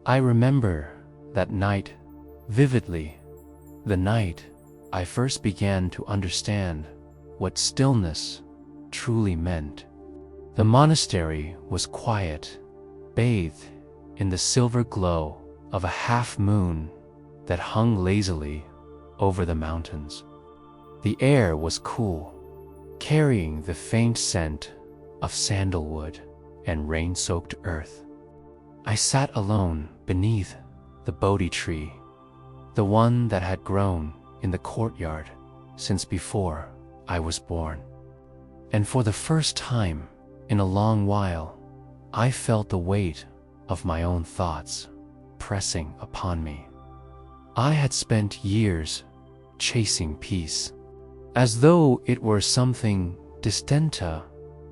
I remember that night vividly, the night I first began to understand what stillness truly meant. The monastery was quiet, bathed in the silver glow of a half-moon that hung lazily over the mountains. The air was cool, carrying the faint scent of sandalwood and rain-soaked earth. I sat alone beneath the Bodhi tree, the one that had grown in the courtyard since before I was born. And for the first time in a long while, I felt the weight of my own thoughts pressing upon me. I had spent years chasing peace, as though it were something distant, a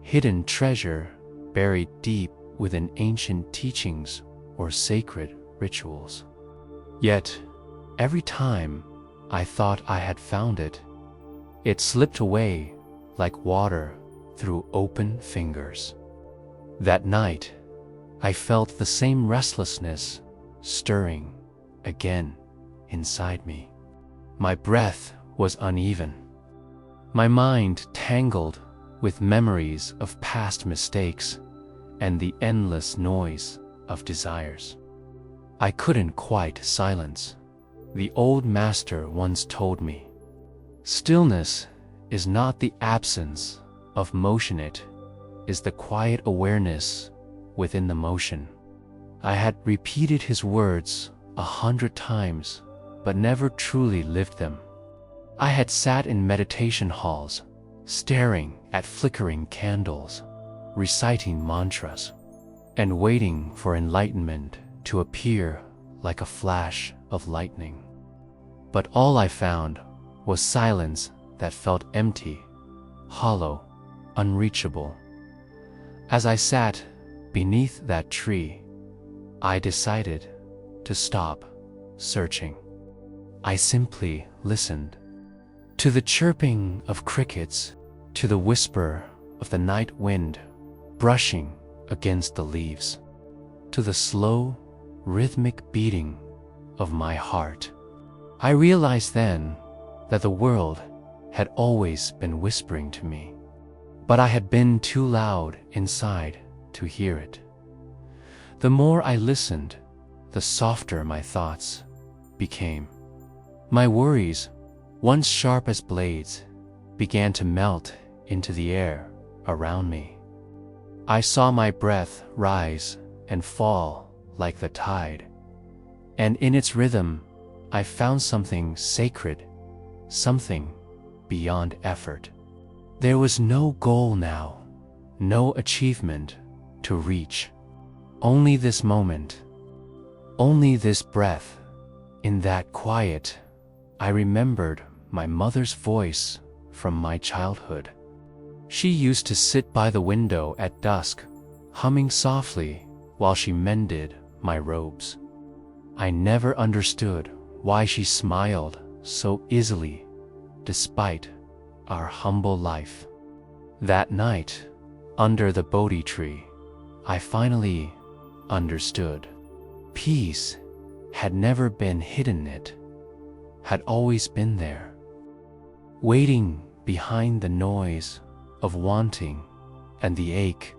hidden treasure buried deep within ancient teachings or sacred rituals. Yet, every time I thought I had found it, it slipped away like water through open fingers. That night, I felt the same restlessness stirring again inside me. My breath was uneven, my mind tangled with memories of past mistakes and the endless noise of desires. I couldn't quite silence. The old master once told me, "Stillness is not the absence of motion, it is the quiet awareness within the motion." I had repeated his words 100 times, but never truly lived them. I had sat in meditation halls, staring at flickering candles, reciting mantras, and waiting for enlightenment to appear like a flash of lightning. But all I found was silence that felt empty, hollow, unreachable. As I sat beneath that tree, I decided to stop searching. I simply listened to the chirping of crickets, to the whisper of the night wind brushing against the leaves, to the slow, rhythmic beating of my heart. I realized then that the world had always been whispering to me, but I had been too loud inside to hear it. The more I listened, the softer my thoughts became. My worries, once sharp as blades, began to melt into the air around me. I saw my breath rise and fall like the tide, and in its rhythm, I found something sacred, something beyond effort. There was no goal now, no achievement to reach. Only this moment, only this breath. In that quiet, I remembered my mother's voice from my childhood. She used to sit by the window at dusk, humming softly while she mended my robes. I never understood why she smiled so easily despite our humble life. That night, under the Bodhi tree, I finally understood. Peace had never been hidden, it had always been there, waiting behind the noise of wanting and the ache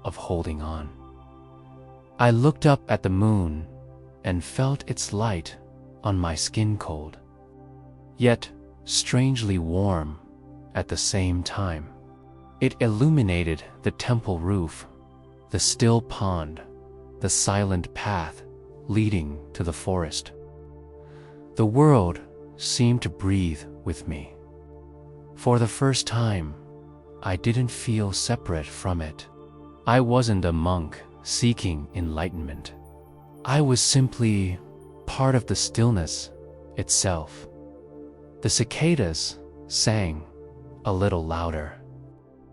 of holding on. I looked up at the moon and felt its light on my skin, cold, yet strangely warm at the same time. It illuminated the temple roof, the still pond, the silent path leading to the forest. The world seemed to breathe with me. For the first time, I didn't feel separate from it. I wasn't a monk seeking enlightenment. I was simply part of the stillness itself. The cicadas sang a little louder.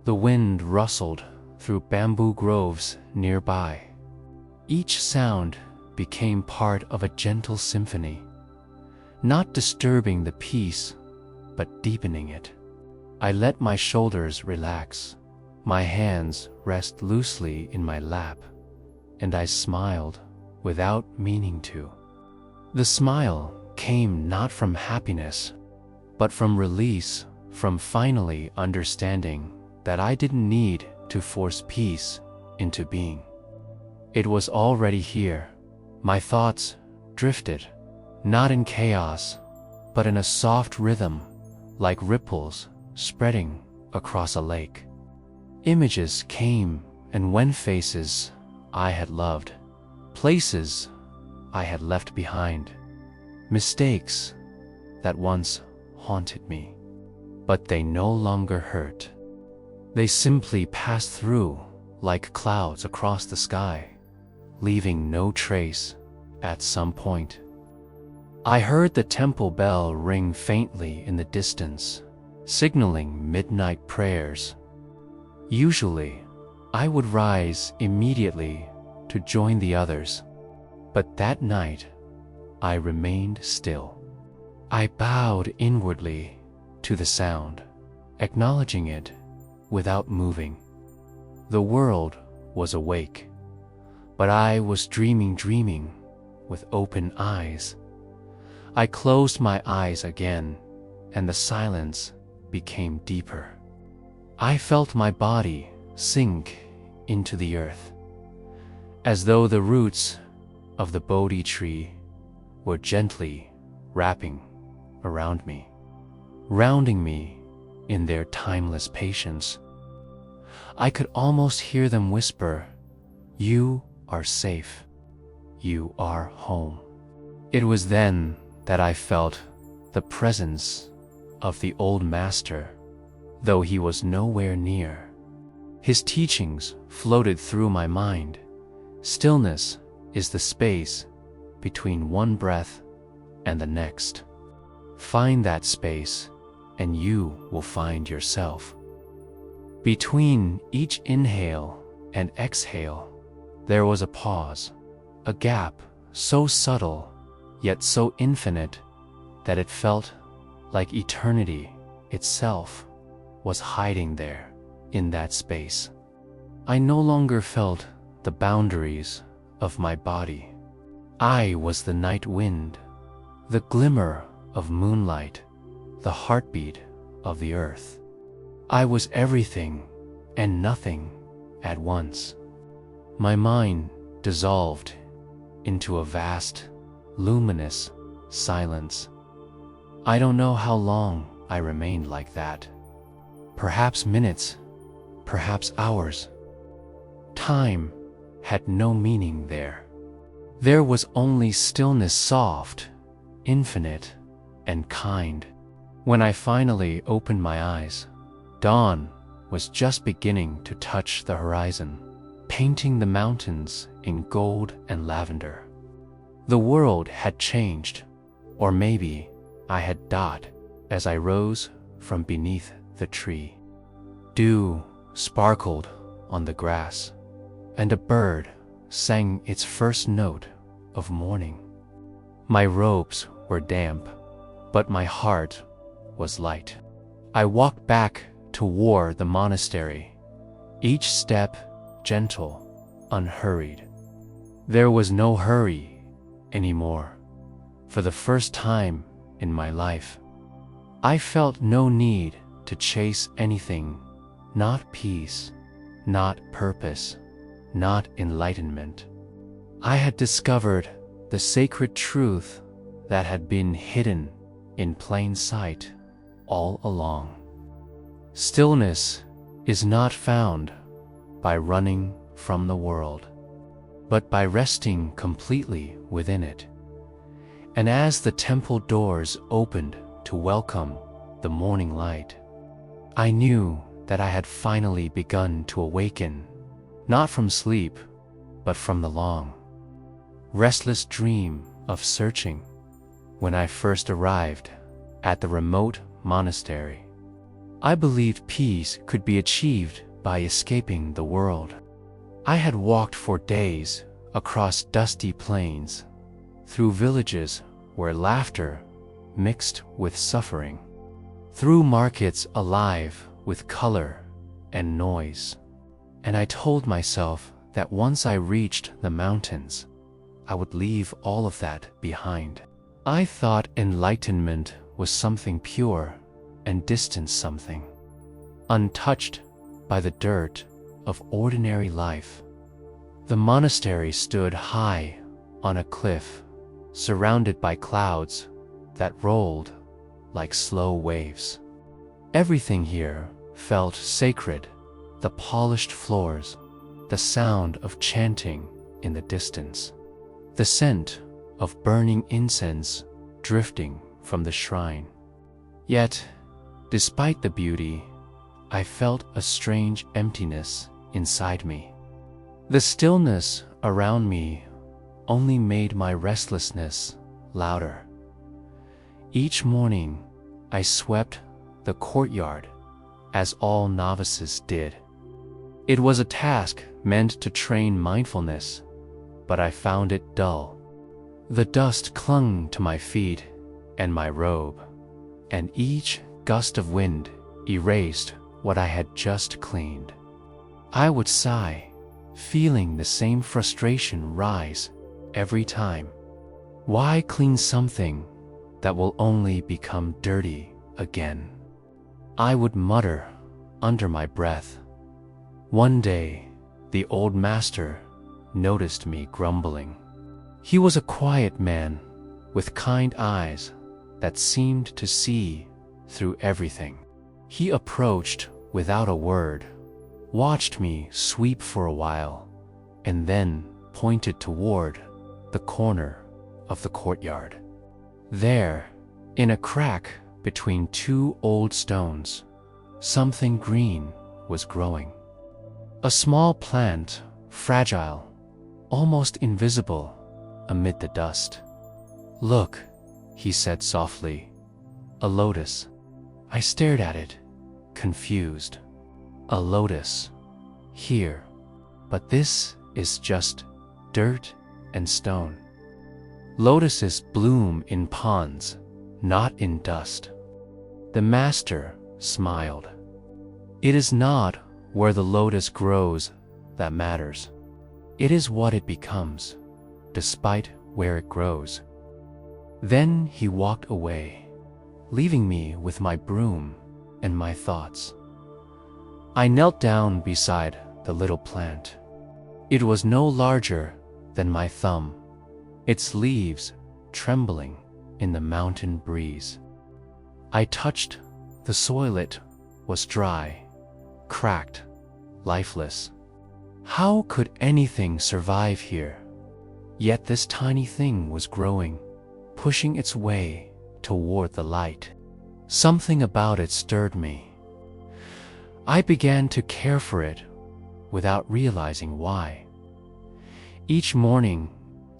The wind rustled through bamboo groves nearby. Each sound became part of a gentle symphony, not disturbing the peace, but deepening it. I let my shoulders relax, my hands rest loosely in my lap, and I smiled without meaning to. The smile came not from happiness, but from release, from finally understanding that I didn't need to force peace into being. It was already here. My thoughts drifted, not in chaos, but in a soft rhythm, like ripples spreading across a lake. Images came and went, faces I had loved, places I had left behind, mistakes that once haunted me, but they no longer hurt. They simply passed through like clouds across the sky, leaving no trace at some point. I heard the temple bell ring faintly in the distance, signaling midnight prayers. Usually, I would rise immediately to join the others, but that night, I remained still. I bowed inwardly to the sound, acknowledging it without moving. The world was awake, but I was dreaming with open eyes. I closed my eyes again, and the silence became deeper. I felt my body sink into the earth, as though the roots of the Bodhi tree were gently wrapping around me, rounding me in their timeless patience. I could almost hear them whisper, "You are safe. You are home." It was then that I felt the presence of the old master, though he was nowhere near. His teachings floated through my mind. Stillness is the space between one breath and the next. Find that space, and you will find yourself. Between each inhale and exhale, there was a pause, a gap so subtle yet so infinite that it felt like eternity itself was hiding there in that space. I no longer felt the boundaries of my body. I was the night wind, the glimmer of moonlight, the heartbeat of the earth. I was everything and nothing at once. My mind dissolved into a vast, luminous silence. I don't know how long I remained like that. Perhaps minutes, perhaps hours. Time had no meaning there. There was only stillness, soft, infinite, and kind. When I finally opened my eyes, dawn was just beginning to touch the horizon, painting the mountains in gold and lavender. The world had changed, or maybe I had died as I rose from beneath the tree. Dew sparkled on the grass, and a bird sang its first note of morning. My robes were damp, but my heart was light. I walked back toward the monastery, each step gentle, unhurried. There was no hurry anymore. For the first time in my life, I felt no need to chase anything, not peace, not purpose, not enlightenment. I had discovered the sacred truth that had been hidden in plain sight all along. Stillness is not found by running from the world, but by resting completely within it. And as the temple doors opened to welcome the morning light, I knew that I had finally begun to awaken, not from sleep, but from the long, restless dream of searching. When I first arrived at the remote monastery, I believed peace could be achieved by escaping the world. I had walked for days across dusty plains, through villages where laughter mixed with suffering, through markets alive with color and noise. And I told myself that once I reached the mountains, I would leave all of that behind. I thought enlightenment was something pure and distant something, untouched by the dirt of ordinary life. The monastery stood high on a cliff, surrounded by clouds that rolled like slow waves. Everything here felt sacred: the polished floors, the sound of chanting in the distance, the scent of burning incense drifting from the shrine. Yet, despite the beauty, I felt a strange emptiness inside me. The stillness around me only made my restlessness louder. Each morning, I swept the courtyard as all novices did. It was a task meant to train mindfulness, but I found it dull. The dust clung to my feet and my robe, and each gust of wind erased what I had just cleaned. I would sigh, feeling the same frustration rise every time. Why clean something that will only become dirty again? I would mutter under my breath. One day, the old master noticed me grumbling. He was a quiet man with kind eyes that seemed to see through everything. He approached without a word, watched me sweep for a while, and then pointed toward the corner of the courtyard. There, in a crack between two old stones, something green was growing. A small plant, fragile, almost invisible amid the dust. "Look," he said softly, "a lotus." I stared at it, confused. A lotus, here, but this is just dirt and stone. Lotuses bloom in ponds, not in dust. The master smiled. It is not where the lotus grows that matters. It is what it becomes, despite where it grows. Then he walked away, leaving me with my broom and my thoughts. I knelt down beside the little plant. It was no larger than my thumb, its leaves trembling in the mountain breeze. I touched the soil. It was dry, cracked, lifeless. How could anything survive here? Yet this tiny thing was growing, pushing its way toward the light. Something about it stirred me. I began to care for it without realizing why. Each morning,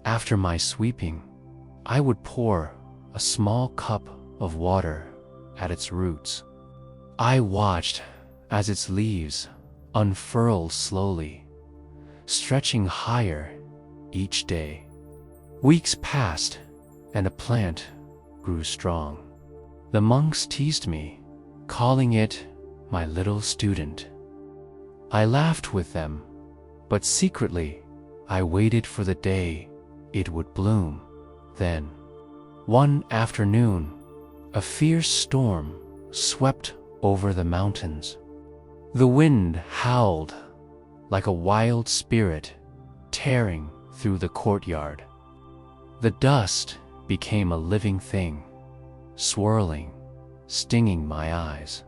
after my sweeping, I would pour a small cup of water at its roots. I watched as its leaves unfurled slowly, stretching higher each day. Weeks passed, and the plant grew strong. The monks teased me, calling it my little student. I laughed with them, but secretly I waited for the day it would bloom. Then, one afternoon, a fierce storm swept over the mountains. The wind howled like a wild spirit tearing through the courtyard. The dust became a living thing, swirling, stinging my eyes.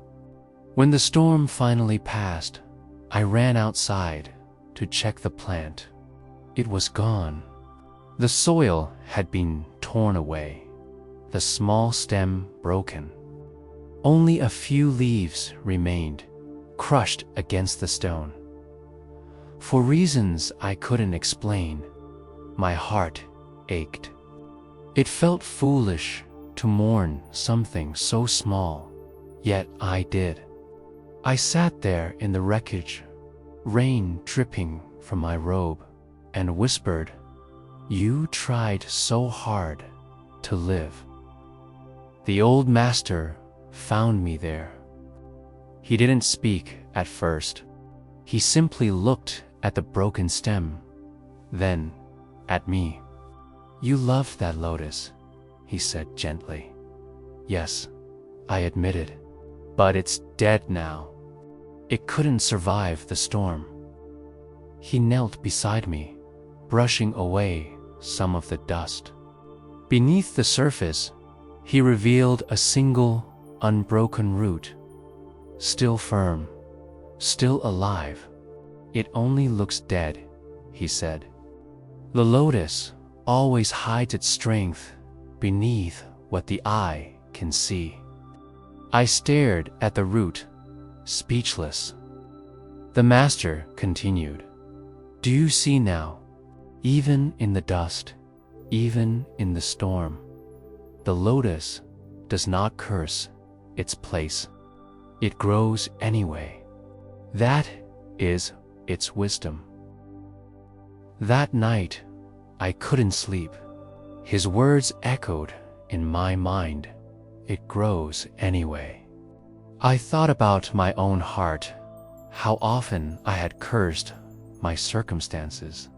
When the storm finally passed, I ran outside to check the plant. It was gone. The soil had been torn away, the small stem broken. Only a few leaves remained, crushed against the stone. For reasons I couldn't explain, my heart ached. It felt foolish to mourn something so small, yet I did. I sat there in the wreckage, rain dripping from my robe, and whispered, "You tried so hard to live." The old master found me there. He didn't speak at first. He simply looked at the broken stem, then at me. "You loved that lotus," he said gently. "Yes," I admitted, "but it's dead now. It couldn't survive the storm." He knelt beside me, brushing away some of the dust. Beneath the surface, he revealed a single, unbroken root, still firm, still alive. "It only looks dead," he said. "The lotus always hides its strength beneath what the eye can see." I stared at the root, speechless. The master continued, "Do you see now? Even in the dust, even in the storm, the lotus does not curse its place. It grows anyway. That is its wisdom." That night, I couldn't sleep. His words echoed in my mind. It grows anyway. I thought about my own heart, how often I had cursed my circumstances,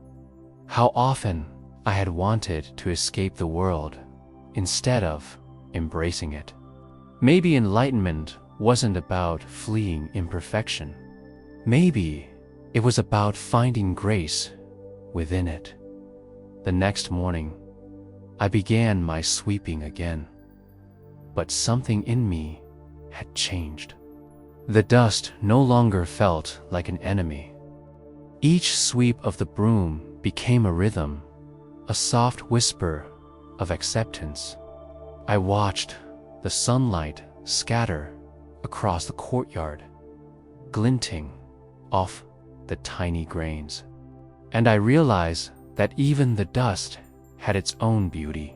how often I had wanted to escape the world instead of embracing it. Maybe enlightenment wasn't about fleeing imperfection. Maybe it was about finding grace within it. The next morning, I began my sweeping again. But something in me had changed. The dust no longer felt like an enemy. Each sweep of the broom became a rhythm, a soft whisper of acceptance. I watched the sunlight scatter across the courtyard, glinting off the tiny grains. And I realized that even the dust had its own beauty.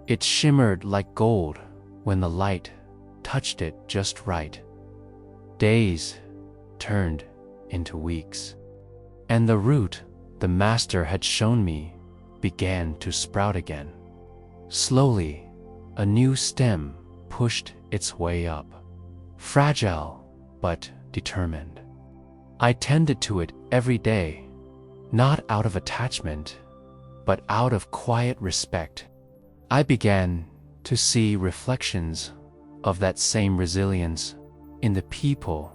It shimmered like gold when the light touched it just right. Days turned into weeks, and the root the master had shown me began to sprout again. Slowly, a new stem pushed its way up, fragile but determined. I tended to it every day, not out of attachment, but out of quiet respect. I began to see reflections of that same resilience in the people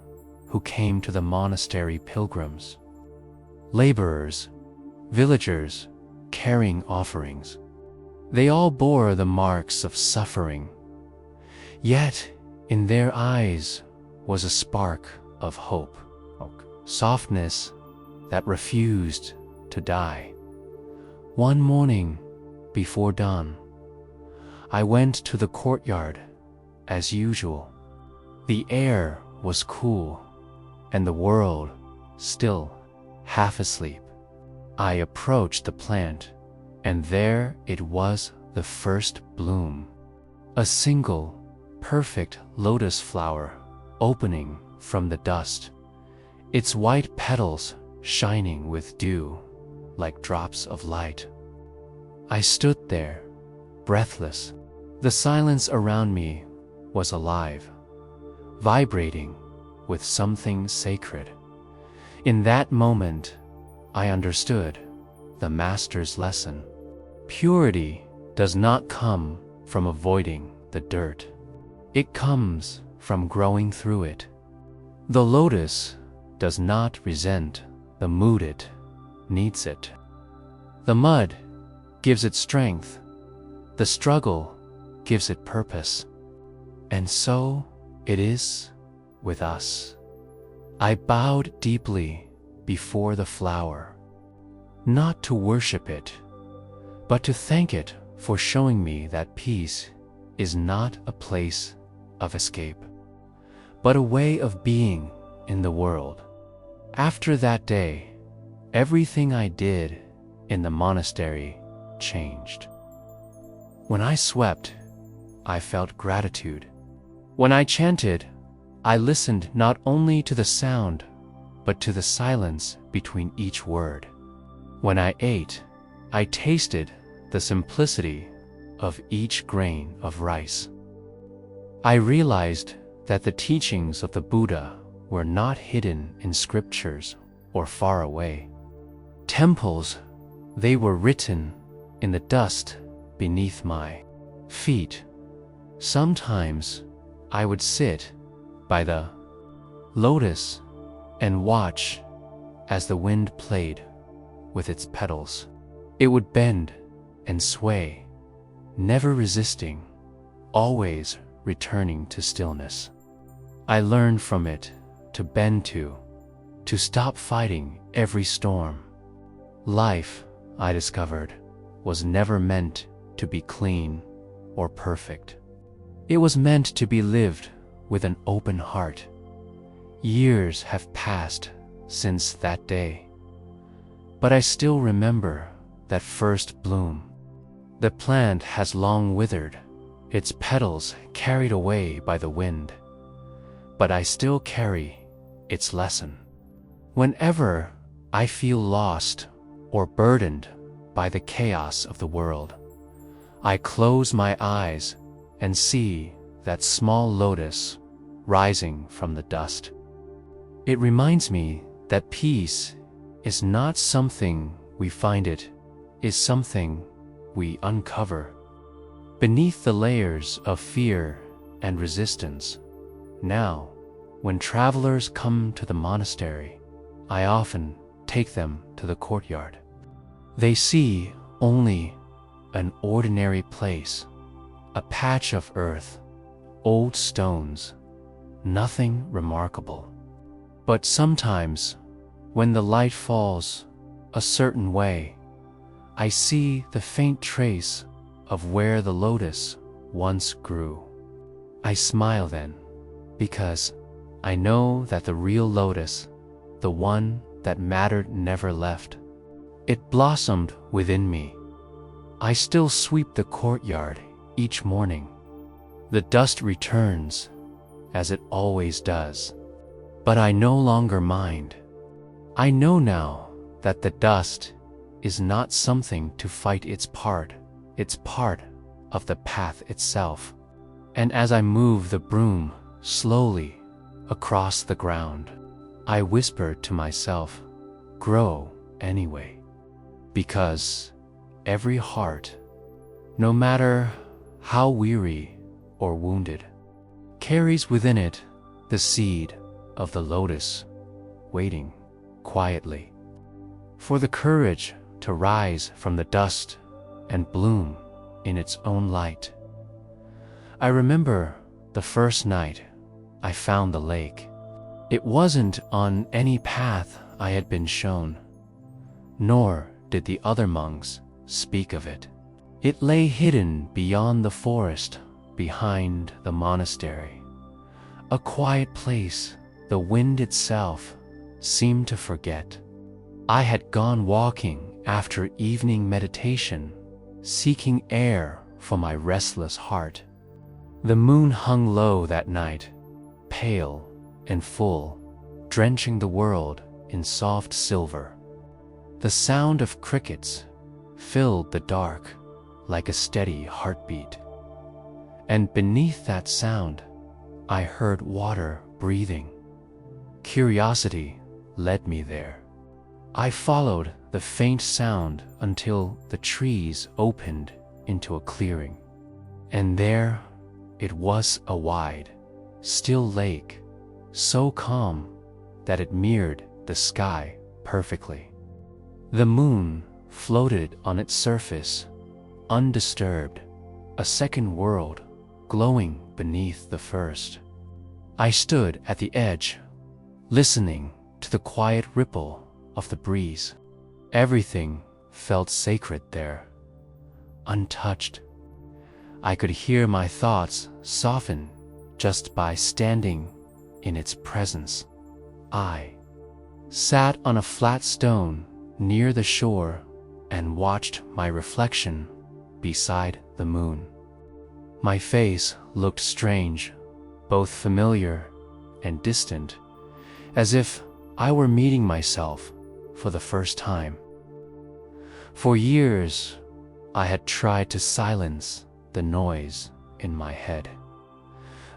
who came to the monastery pilgrims. Laborers, villagers, carrying offerings. They all bore the marks of suffering. Yet in their eyes was a spark of hope, softness that refused to die. One morning before dawn, I went to the courtyard as usual. The air was cool and the world still half asleep. I approached the plant, and there it was, the first bloom. A single, perfect lotus flower opening from the dust, its white petals shining with dew like drops of light. I stood there, breathless. The silence around me was alive, vibrating with something sacred. In that moment, I understood the master's lesson. Purity does not come from avoiding the dirt. It comes from growing through it. The lotus does not resent the mood it needs it. The mud gives it strength. The struggle gives it purpose. And so it is with us. I bowed deeply before the flower, not to worship it, but to thank it for showing me that peace is not a place of escape, but a way of being in the world. After that day, everything I did in the monastery changed. When I swept, I felt gratitude. When I chanted, I listened not only to the sound, but to the silence between each word. When I ate, I tasted the simplicity of each grain of rice. I realized that the teachings of the Buddha were not hidden in scriptures or far away temples. They were written in the dust beneath my feet. Sometimes I would sit by the lotus and watch as the wind played with its petals. It would bend and sway, never resisting, always returning to stillness. I learned from it to bend to stop fighting every storm. Life, I discovered, was never meant to be clean or perfect. It was meant to be lived with an open heart. Years have passed since that day, but I still remember that first bloom. The plant has long withered, its petals carried away by the wind, but I still carry its lesson. Whenever I feel lost or burdened by the chaos of the world, I close my eyes and see that small lotus rising from the dust. It reminds me that peace is not something we find, it is something we uncover beneath the layers of fear and resistance. Now, when travelers come to the monastery, I often take them to the courtyard. They see only an ordinary place, a patch of earth, old stones, nothing remarkable. But sometimes, when the light falls a certain way, I see the faint trace of where the lotus once grew. I smile then, because I know that the real lotus, the one that mattered, never left. It blossomed within me. I still sweep the courtyard each morning. The dust returns, as it always does, but I no longer mind. I know now that the dust is not something to fight, it's part of the path itself. And as I move the broom slowly across the ground, I whisper to myself, grow anyway, because every heart, no matter how weary or wounded, carries within it the seed of the lotus, waiting quietly for the courage to rise from the dust and bloom in its own light. I remember the first night I found the lake. It wasn't on any path I had been shown, nor did the other monks speak of it. It lay hidden beyond the forest, behind the monastery, a quiet place the wind itself seemed to forget. I had gone walking after evening meditation, seeking air for my restless heart. The moon hung low that night, pale and full, drenching the world in soft silver. The sound of crickets filled the dark like a steady heartbeat. And beneath that sound, I heard water breathing. Curiosity led me there. I followed the faint sound until the trees opened into a clearing. And there it was, a wide, still lake, so calm that it mirrored the sky perfectly. The moon floated on its surface, undisturbed, a second world glowing beneath the first. I stood at the edge, listening to the quiet ripple of the breeze. Everything felt sacred there, untouched. I could hear my thoughts soften just by standing in its presence. I sat on a flat stone near the shore and watched my reflection beside the moon. My face looked strange, both familiar and distant, as if I were meeting myself for the first time. For years, I had tried to silence the noise in my head,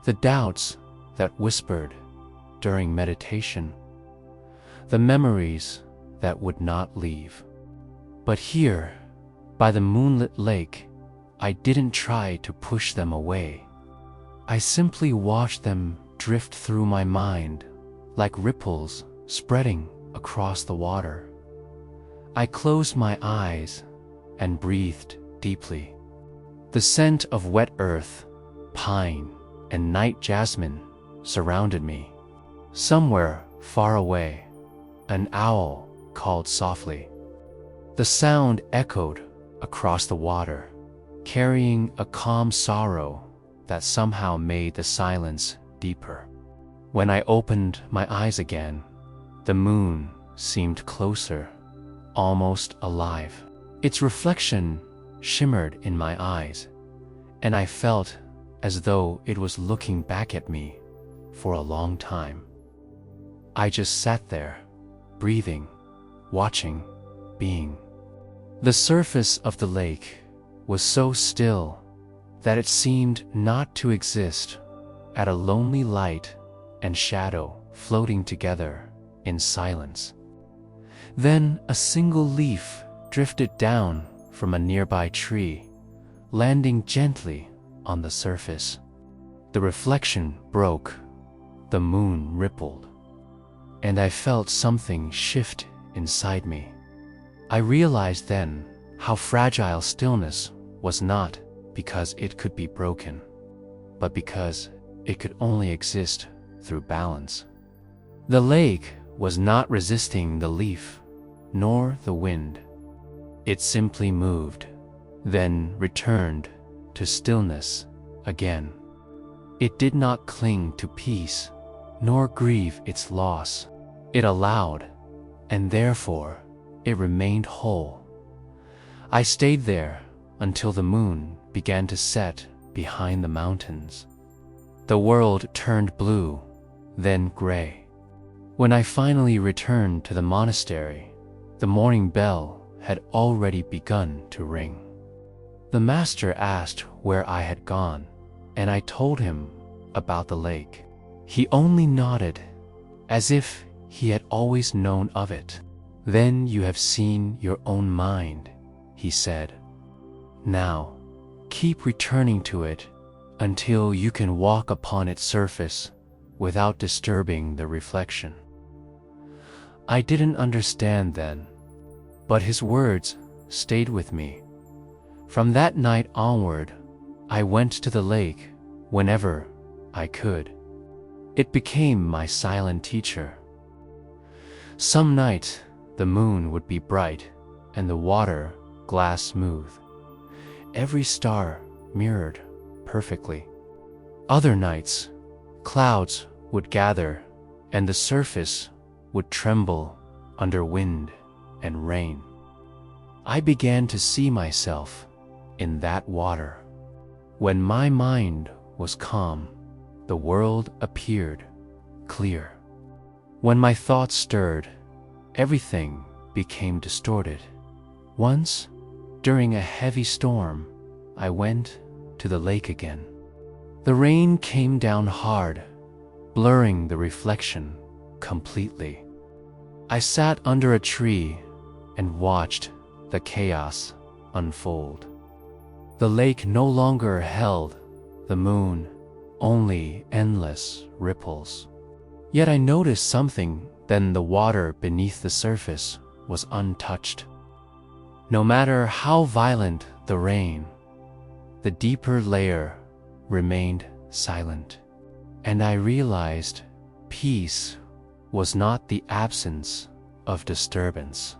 the doubts that whispered during meditation, the memories that would not leave. But here, By the moonlit lake, I didn't try to push them away. I simply watched them drift through my mind like ripples spreading across the water. I closed my eyes and breathed deeply. The scent of wet earth, pine, and night jasmine surrounded me. Somewhere far away, an owl called softly. The sound echoed across the water, carrying a calm sorrow that somehow made the silence deeper. When I opened my eyes again, the moon seemed closer, almost alive. Its reflection shimmered in my eyes, and I felt as though it was looking back at me for a long time. I just sat there, breathing, watching, being. The surface of the lake was so still that it seemed not to exist, at a lonely light and shadow floating together in silence. Then a single leaf drifted down from a nearby tree, landing gently on the surface. The reflection broke, the moon rippled, and I felt something shift inside me. I realized then how fragile stillness was, not because it could be broken, but because it could only exist through balance. The lake was not resisting the leaf, nor the wind. It simply moved, then returned to stillness again. It did not cling to peace, nor grieve its loss. It allowed, and therefore it remained whole. I stayed there until the moon began to set behind the mountains. The world turned blue, then gray. When I finally returned to the monastery, the morning bell had already begun to ring. The master asked where I had gone, and I told him about the lake. He only nodded, as if he had always known of it. "Then you have seen your own mind," he said. "Now, keep returning to it until you can walk upon its surface without disturbing the reflection." I didn't understand then, but his words stayed with me. From that night onward, I went to the lake whenever I could. It became my silent teacher. Some nights, the moon would be bright and the water glass smooth, every star mirrored perfectly. Other nights, clouds would gather and the surface would tremble under wind and rain. I began to see myself in that water. When my mind was calm, the world appeared clear. When my thoughts stirred, everything became distorted. Once, during a heavy storm, I went to the lake again. The rain came down hard, blurring the reflection completely. I sat under a tree and watched the chaos unfold. The lake no longer held the moon, only endless ripples. Yet I noticed something. Then the water beneath the surface was untouched. No matter how violent the rain, the deeper layer remained silent. And I realized peace was not the absence of disturbance,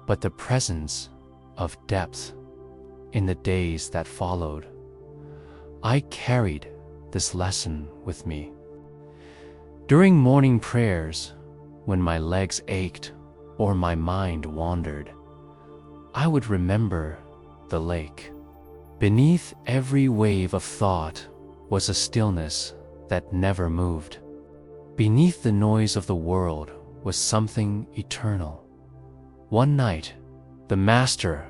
but the presence of depth. In the days that followed, I carried this lesson with me. During morning prayers, when my legs ached or my mind wandered, I would remember the lake. Beneath every wave of thought was a stillness that never moved. Beneath the noise of the world was something eternal. One night, the master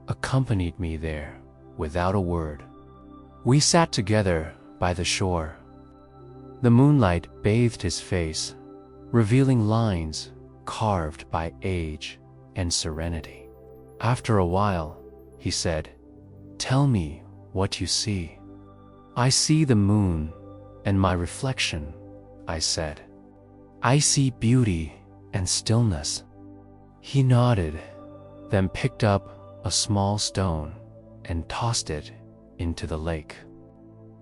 accompanied me there without a word. We sat together by the shore. The moonlight bathed his face, revealing lines carved by age and serenity. After a while, he said. "Tell me what you see." "I see the moon and my reflection," I said. "I see beauty and stillness." He nodded, then picked up a small stone and tossed it into the lake.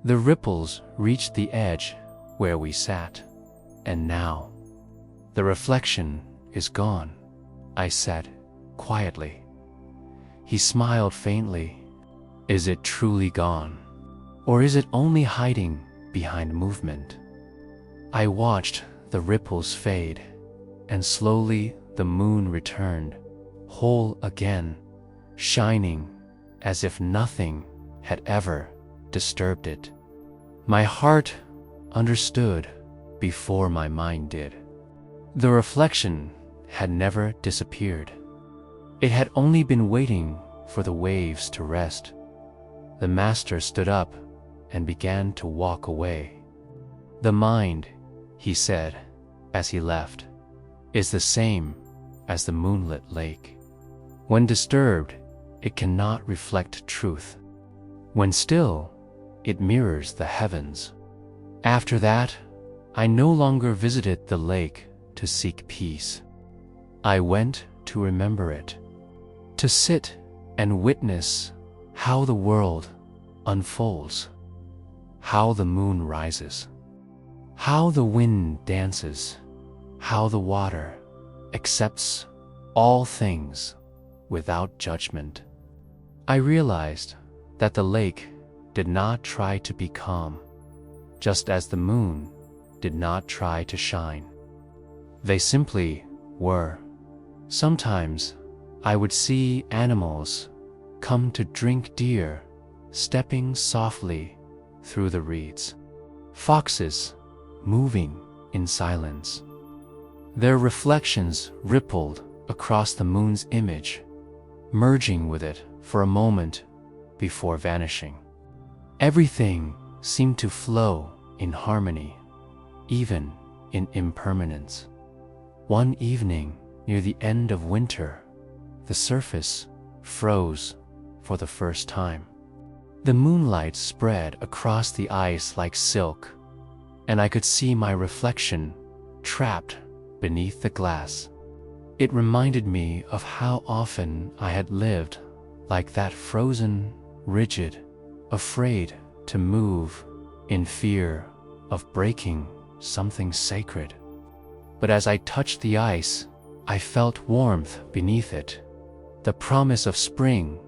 The ripples reached the edge where we sat, and now the reflection is gone, I said quietly. He smiled faintly. "Is it truly gone? Or is it only hiding behind movement?" I watched the ripples fade, and slowly the moon returned, whole again, shining as if nothing had ever disturbed it. My heart understood before my mind did. The reflection had never disappeared. It had only been waiting for the waves to rest. The master stood up and began to walk away. "The mind," he said as he left, "is the same as the moonlit lake. When disturbed, it cannot reflect truth. When still, it mirrors the heavens." After that, I no longer visited the lake to seek peace. I went to remember it, to sit and witness how the world unfolds, how the moon rises, how the wind dances, how the water accepts all things without judgment. I realized that the lake did not try to be calm, just as the moon did not try to shine. They simply were. Sometimes I would see animals come to drink deer, stepping softly through the reeds. Foxes moving in silence. Their reflections rippled across the moon's image, merging with it for a moment before vanishing. Everything seemed to flow in harmony, even in impermanence. One evening near the end of winter, the surface froze for the first time. The moonlight spread across the ice like silk, and I could see my reflection trapped beneath the glass. It reminded me of how often I had lived like that, frozen, rigid, afraid to move, in fear of breaking something sacred. But as I touched the ice, I felt warmth beneath it, the promise of spring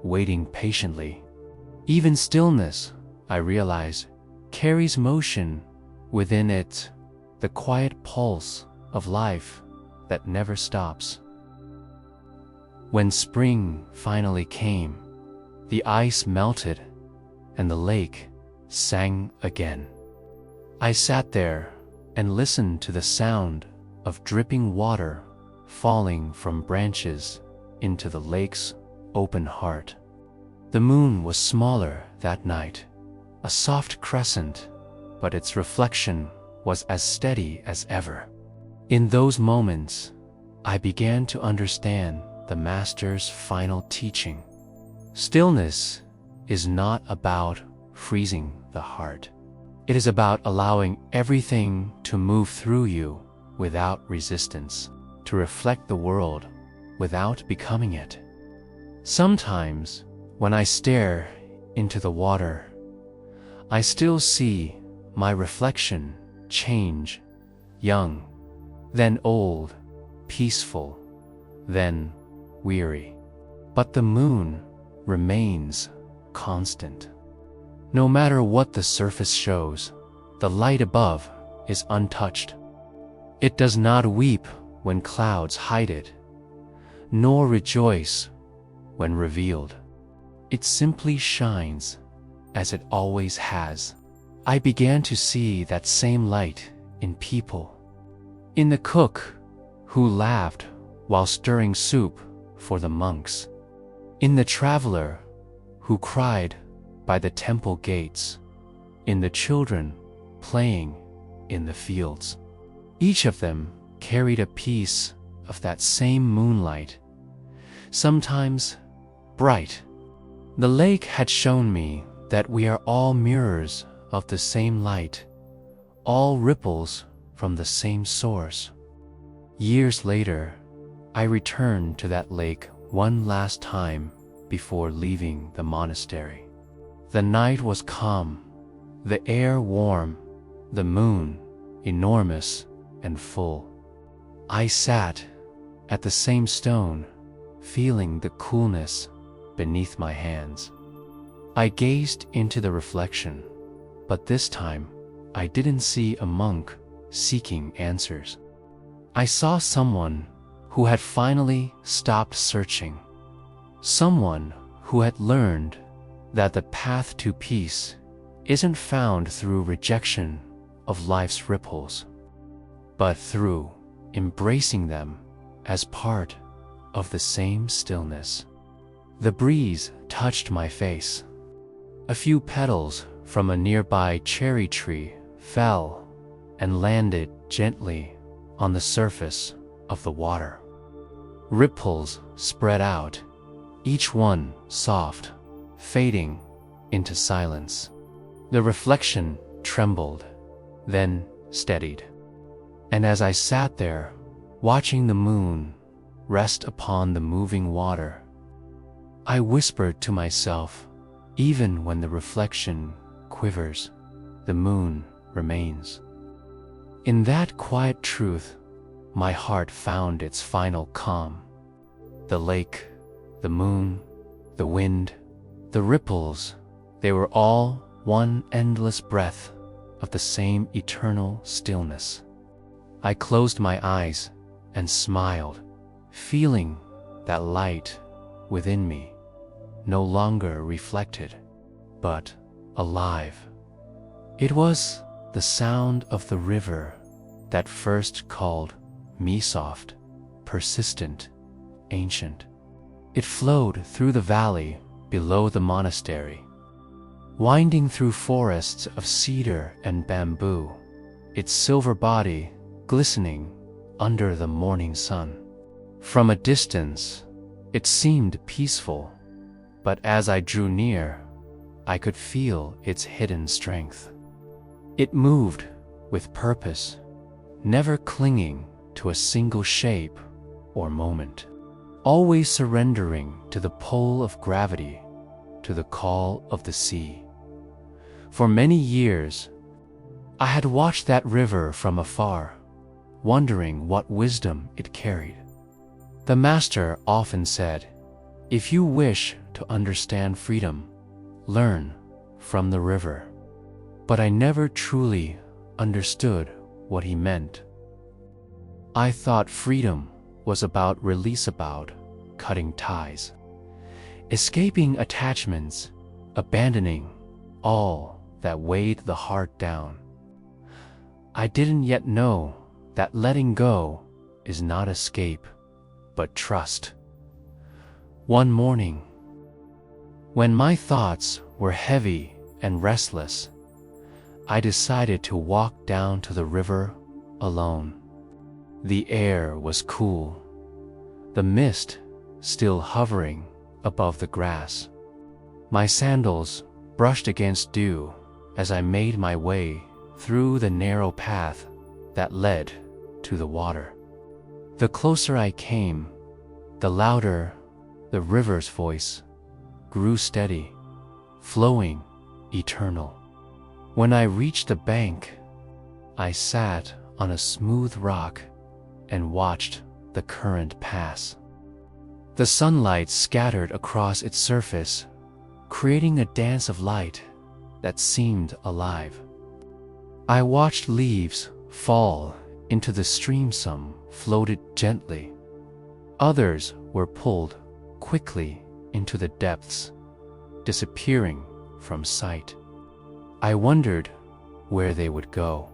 waiting patiently. Even stillness, I realized, carries motion within it, the quiet pulse of life that never stops. When spring finally came, the ice melted and the lake sang again. I sat there and listened to the sound of dripping water falling from branches into the lake's open heart. The moon was smaller that night, a soft crescent, but its reflection was as steady as ever. In those moments, I began to understand the Master's final teaching. Stillness is not about freezing the heart. It is about allowing everything to move through you without resistance, to reflect the world without becoming it. Sometimes, when I stare into the water, I still see my reflection change, young, then old, peaceful, then weary. But the moon remains constant. No matter what the surface shows, the light above is untouched. It does not weep when clouds hide it, nor rejoice when revealed. It simply shines as it always has. I began to see that same light in people. In the cook who laughed while stirring soup for the monks. In the traveler who cried by the temple gates. In the children playing in the fields. Each of them carried a piece of that same moonlight, sometimes bright, The lake had shown me that we are all mirrors of the same light, all ripples from the same source. Years later, I returned to that lake one last time before leaving the monastery. The night was calm, the air warm, the moon enormous and full. I sat at the same stone, feeling the coolness beneath my hands. I gazed into the reflection, but this time I didn't see a monk seeking answers. I saw someone who had finally stopped searching, someone who had learned that the path to peace isn't found through rejection of life's ripples, but through embracing them as part of the same stillness. The breeze touched my face. A few petals from a nearby cherry tree fell and landed gently on the surface of the water. Ripples spread out, each one soft, fading into silence. The reflection trembled, then steadied. And as I sat there, watching the moon rest upon the moving water, I whispered to myself, even when the reflection quivers, the moon remains. In that quiet truth, my heart found its final calm. The lake, the moon, the wind, the ripples, they were all one endless breath of the same eternal stillness. I closed my eyes and smiled, feeling that light within me, no longer reflected, but alive. It was the sound of the river that first called me soft, persistent, ancient. It flowed through the valley below the monastery, winding through forests of cedar and bamboo, its silver body glistening under the morning sun. From a distance, it seemed peaceful, but as I drew near, I could feel its hidden strength. It moved with purpose, never clinging to a single shape or moment, always surrendering to the pull of gravity, to the call of the sea. For many years, I had watched that river from afar, wondering what wisdom it carried. The master often said, "If you wish to understand freedom, learn from the river." But I never truly understood what he meant. I thought freedom was about release, about cutting ties, escaping attachments, abandoning all that weighed the heart down. I didn't yet know that letting go is not escape, but trust. One morning, when my thoughts were heavy and restless, I decided to walk down to the river alone. The air was cool, the mist still hovering above the grass. My sandals brushed against dew as I made my way through the narrow path that led to the water. The closer I came, the louder the river's voice grew, steady, flowing, eternal. When I reached the bank, I sat on a smooth rock and watched the current pass. The sunlight scattered across its surface, creating a dance of light that seemed alive. I watched leaves fall into the stream. Some floated gently. Others were pulled quickly into the depths, disappearing from sight. I wondered where they would go,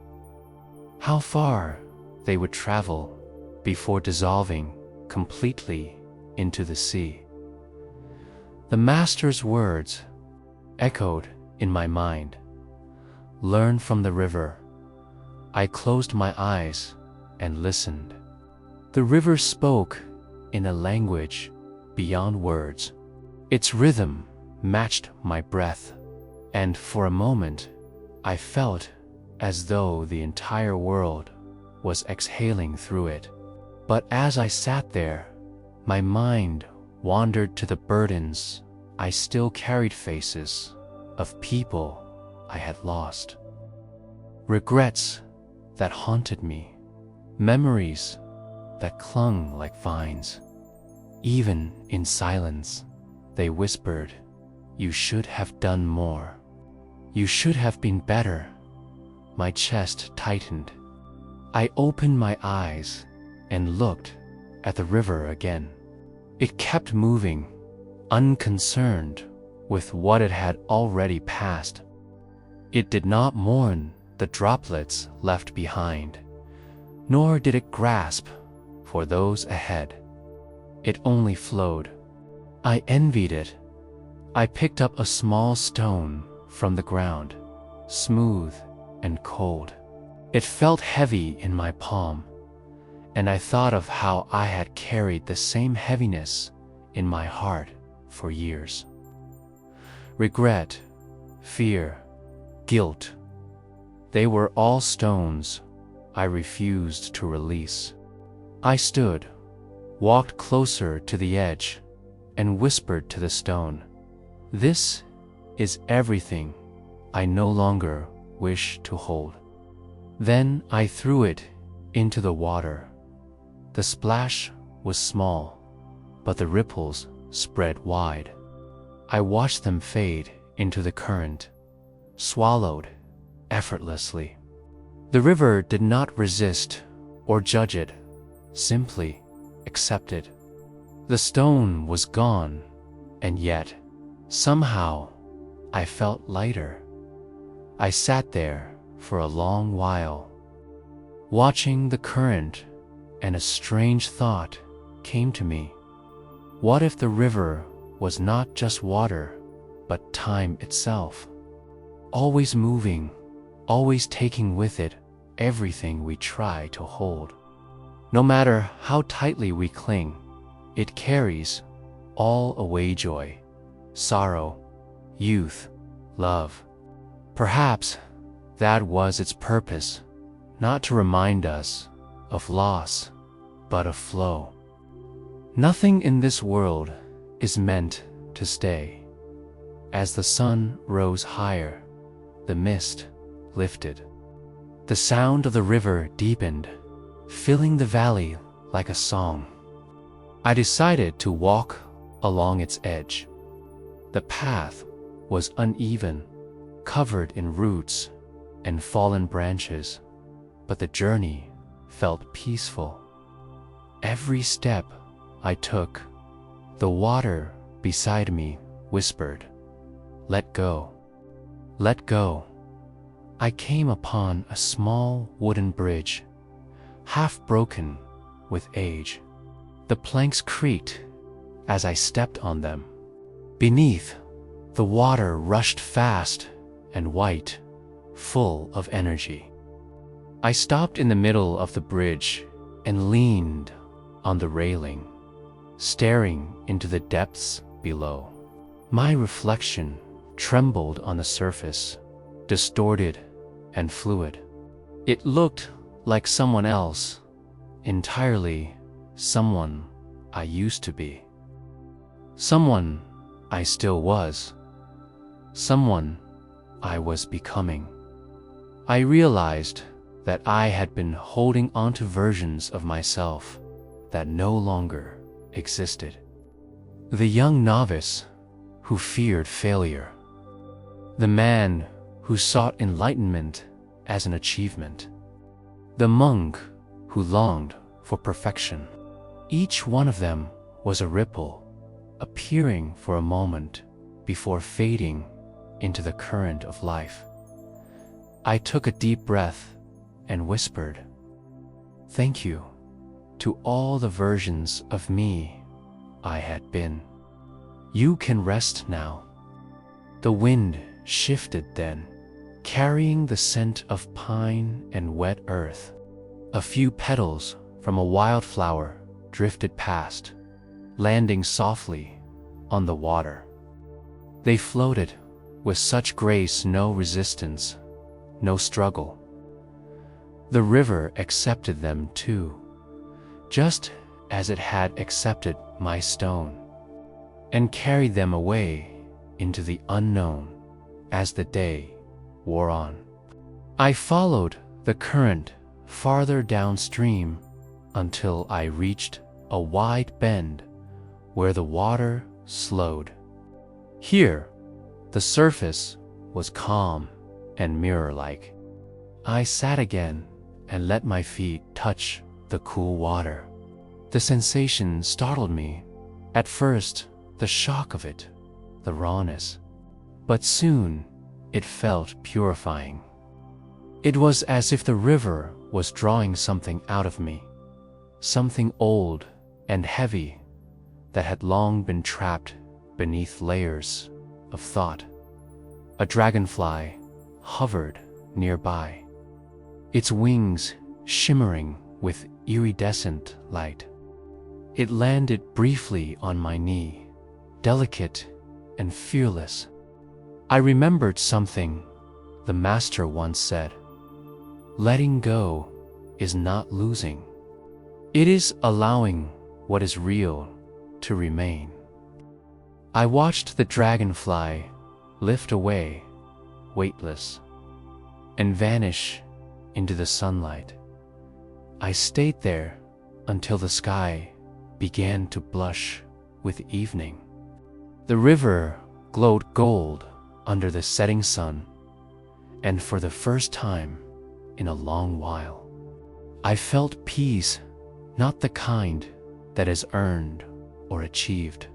how far they would travel before dissolving completely into the sea. The master's words echoed in my mind. Learn from the river. I closed my eyes and listened. The river spoke in a language beyond words. Its rhythm matched my breath, and for a moment, I felt as though the entire world was exhaling through it. But as I sat there, my mind wandered to the burdens I still carried, faces of people I had lost, regrets that haunted me, memories that clung like vines. Even in silence, they whispered, "You should have done more. You should have been better." My chest tightened. I opened my eyes and looked at the river again. It kept moving, unconcerned with what it had already passed. It did not mourn the droplets left behind, nor did it grasp for those ahead. It only flowed. I envied it. I picked up a small stone from the ground, smooth and cold. It felt heavy in my palm, and I thought of how I had carried the same heaviness in my heart for years. Regret, fear, guilt, they were all stones I refused to release. I stood, walked closer to the edge, and whispered to the stone, "This is everything I no longer wish to hold." Then I threw it into the water. The splash was small, but the ripples spread wide. I watched them fade into the current, swallowed effortlessly. The river did not resist or judge it, simply accepted. The stone was gone, and yet, somehow, I felt lighter. I sat there for a long while, watching the current, and a strange thought came to me. What if the river was not just water, but time itself? Always moving, always taking with it everything we try to hold. No matter how tightly we cling, it carries all away: joy, sorrow, youth, love. Perhaps that was its purpose, not to remind us of loss, but of flow. Nothing in this world is meant to stay. As the sun rose higher, the mist lifted. The sound of the river deepened, filling the valley like a song. I decided to walk along its edge. The path was uneven, covered in roots and fallen branches, but the journey felt peaceful. Every step I took, the water beside me whispered, "Let go, let go." I came upon a small wooden bridge, half broken with age. The planks creaked as I stepped on them. Beneath, the water rushed fast and white, full of energy. I stopped in the middle of the bridge and leaned on the railing, staring into the depths below. My reflection trembled on the surface, distorted and fluid. It looked like someone else, entirely someone I used to be. Someone I still was. Someone I was becoming. I realized that I had been holding onto versions of myself that no longer existed. The young novice who feared failure. The man who sought enlightenment as an achievement. The monk who longed for perfection. Each one of them was a ripple, appearing for a moment before fading into the current of life. I took a deep breath and whispered, "Thank you to all the versions of me I had been. You can rest now." The wind shifted then, carrying the scent of pine and wet earth. A few petals from a wildflower drifted past, landing softly on the water. They floated with such grace, no resistance, no struggle. The river accepted them too, just as it had accepted my stone, and carried them away into the unknown as the day wore on. I followed the current farther downstream until I reached a wide bend where the water slowed. Here, the surface was calm and mirror-like. I sat again and let my feet touch the cool water. The sensation startled me. At first, the shock of it, the rawness. But soon, it felt purifying. It was as if the river was drawing something out of me, something old and heavy that had long been trapped beneath layers of thought. A dragonfly hovered nearby, its wings shimmering with iridescent light. It landed briefly on my knee, delicate and fearless. I remembered something the master once said: letting go is not losing. It is allowing what is real to remain. I watched the dragonfly lift away, weightless, and vanish into the sunlight. I stayed there until the sky began to blush with evening. The river glowed gold under the setting sun, and for the first time in a long while, I felt peace, not the kind that is earned or achieved,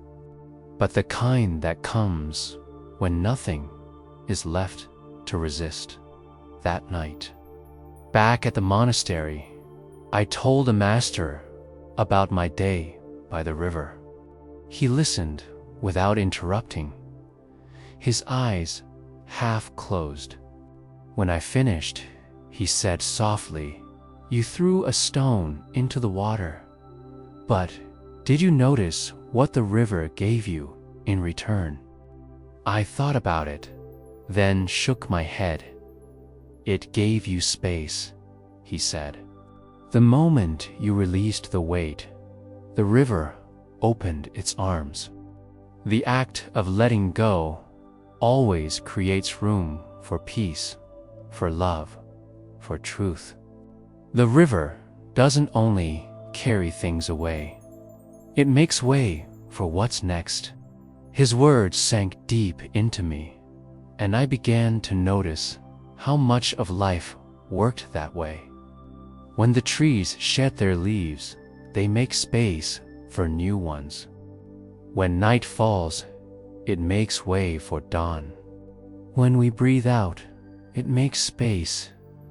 but the kind that comes when nothing is left to resist. That night, back at the monastery, I told the master about my day by the river. He listened without interrupting, his eyes half closed. When I finished, he said softly, "You threw a stone into the water, but did you notice what the river gave you in return?" I thought about it, then shook my head. "It gave you space," he said. "The moment you released the weight, the river opened its arms." The act of letting go always creates room for peace, for love, for truth. The river doesn't only carry things away, it makes way for what's next. His words sank deep into me, and I began to notice how much of life worked that way. When the trees shed their leaves, they make space for new ones. When night falls, it makes way for dawn. When we breathe out, it makes space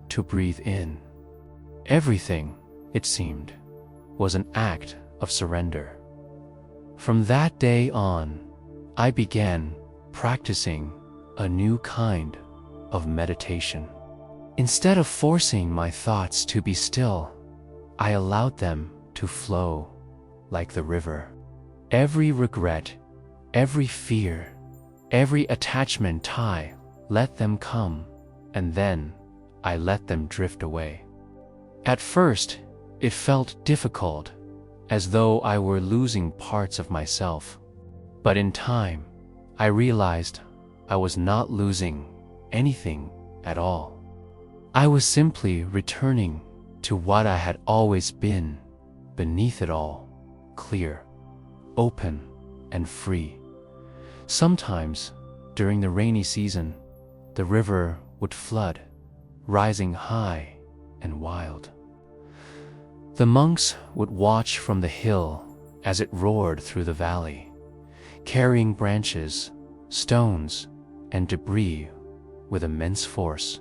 to breathe in. Everything, it seemed, was an act of surrender. From that day on, I began practicing a new kind of meditation. Instead of forcing my thoughts to be still, I allowed them to flow like the river. Every regret, every fear, every attachment tie, let them come, and then I let them drift away. At first, it felt difficult, as though I were losing parts of myself. But in time, I realized I was not losing anything at all. I was simply returning to what I had always been, beneath it all, clear, open, and free. Sometimes, during the rainy season, the river would flood, rising high and wild. The monks would watch from the hill as it roared through the valley, carrying branches, stones, and debris with immense force.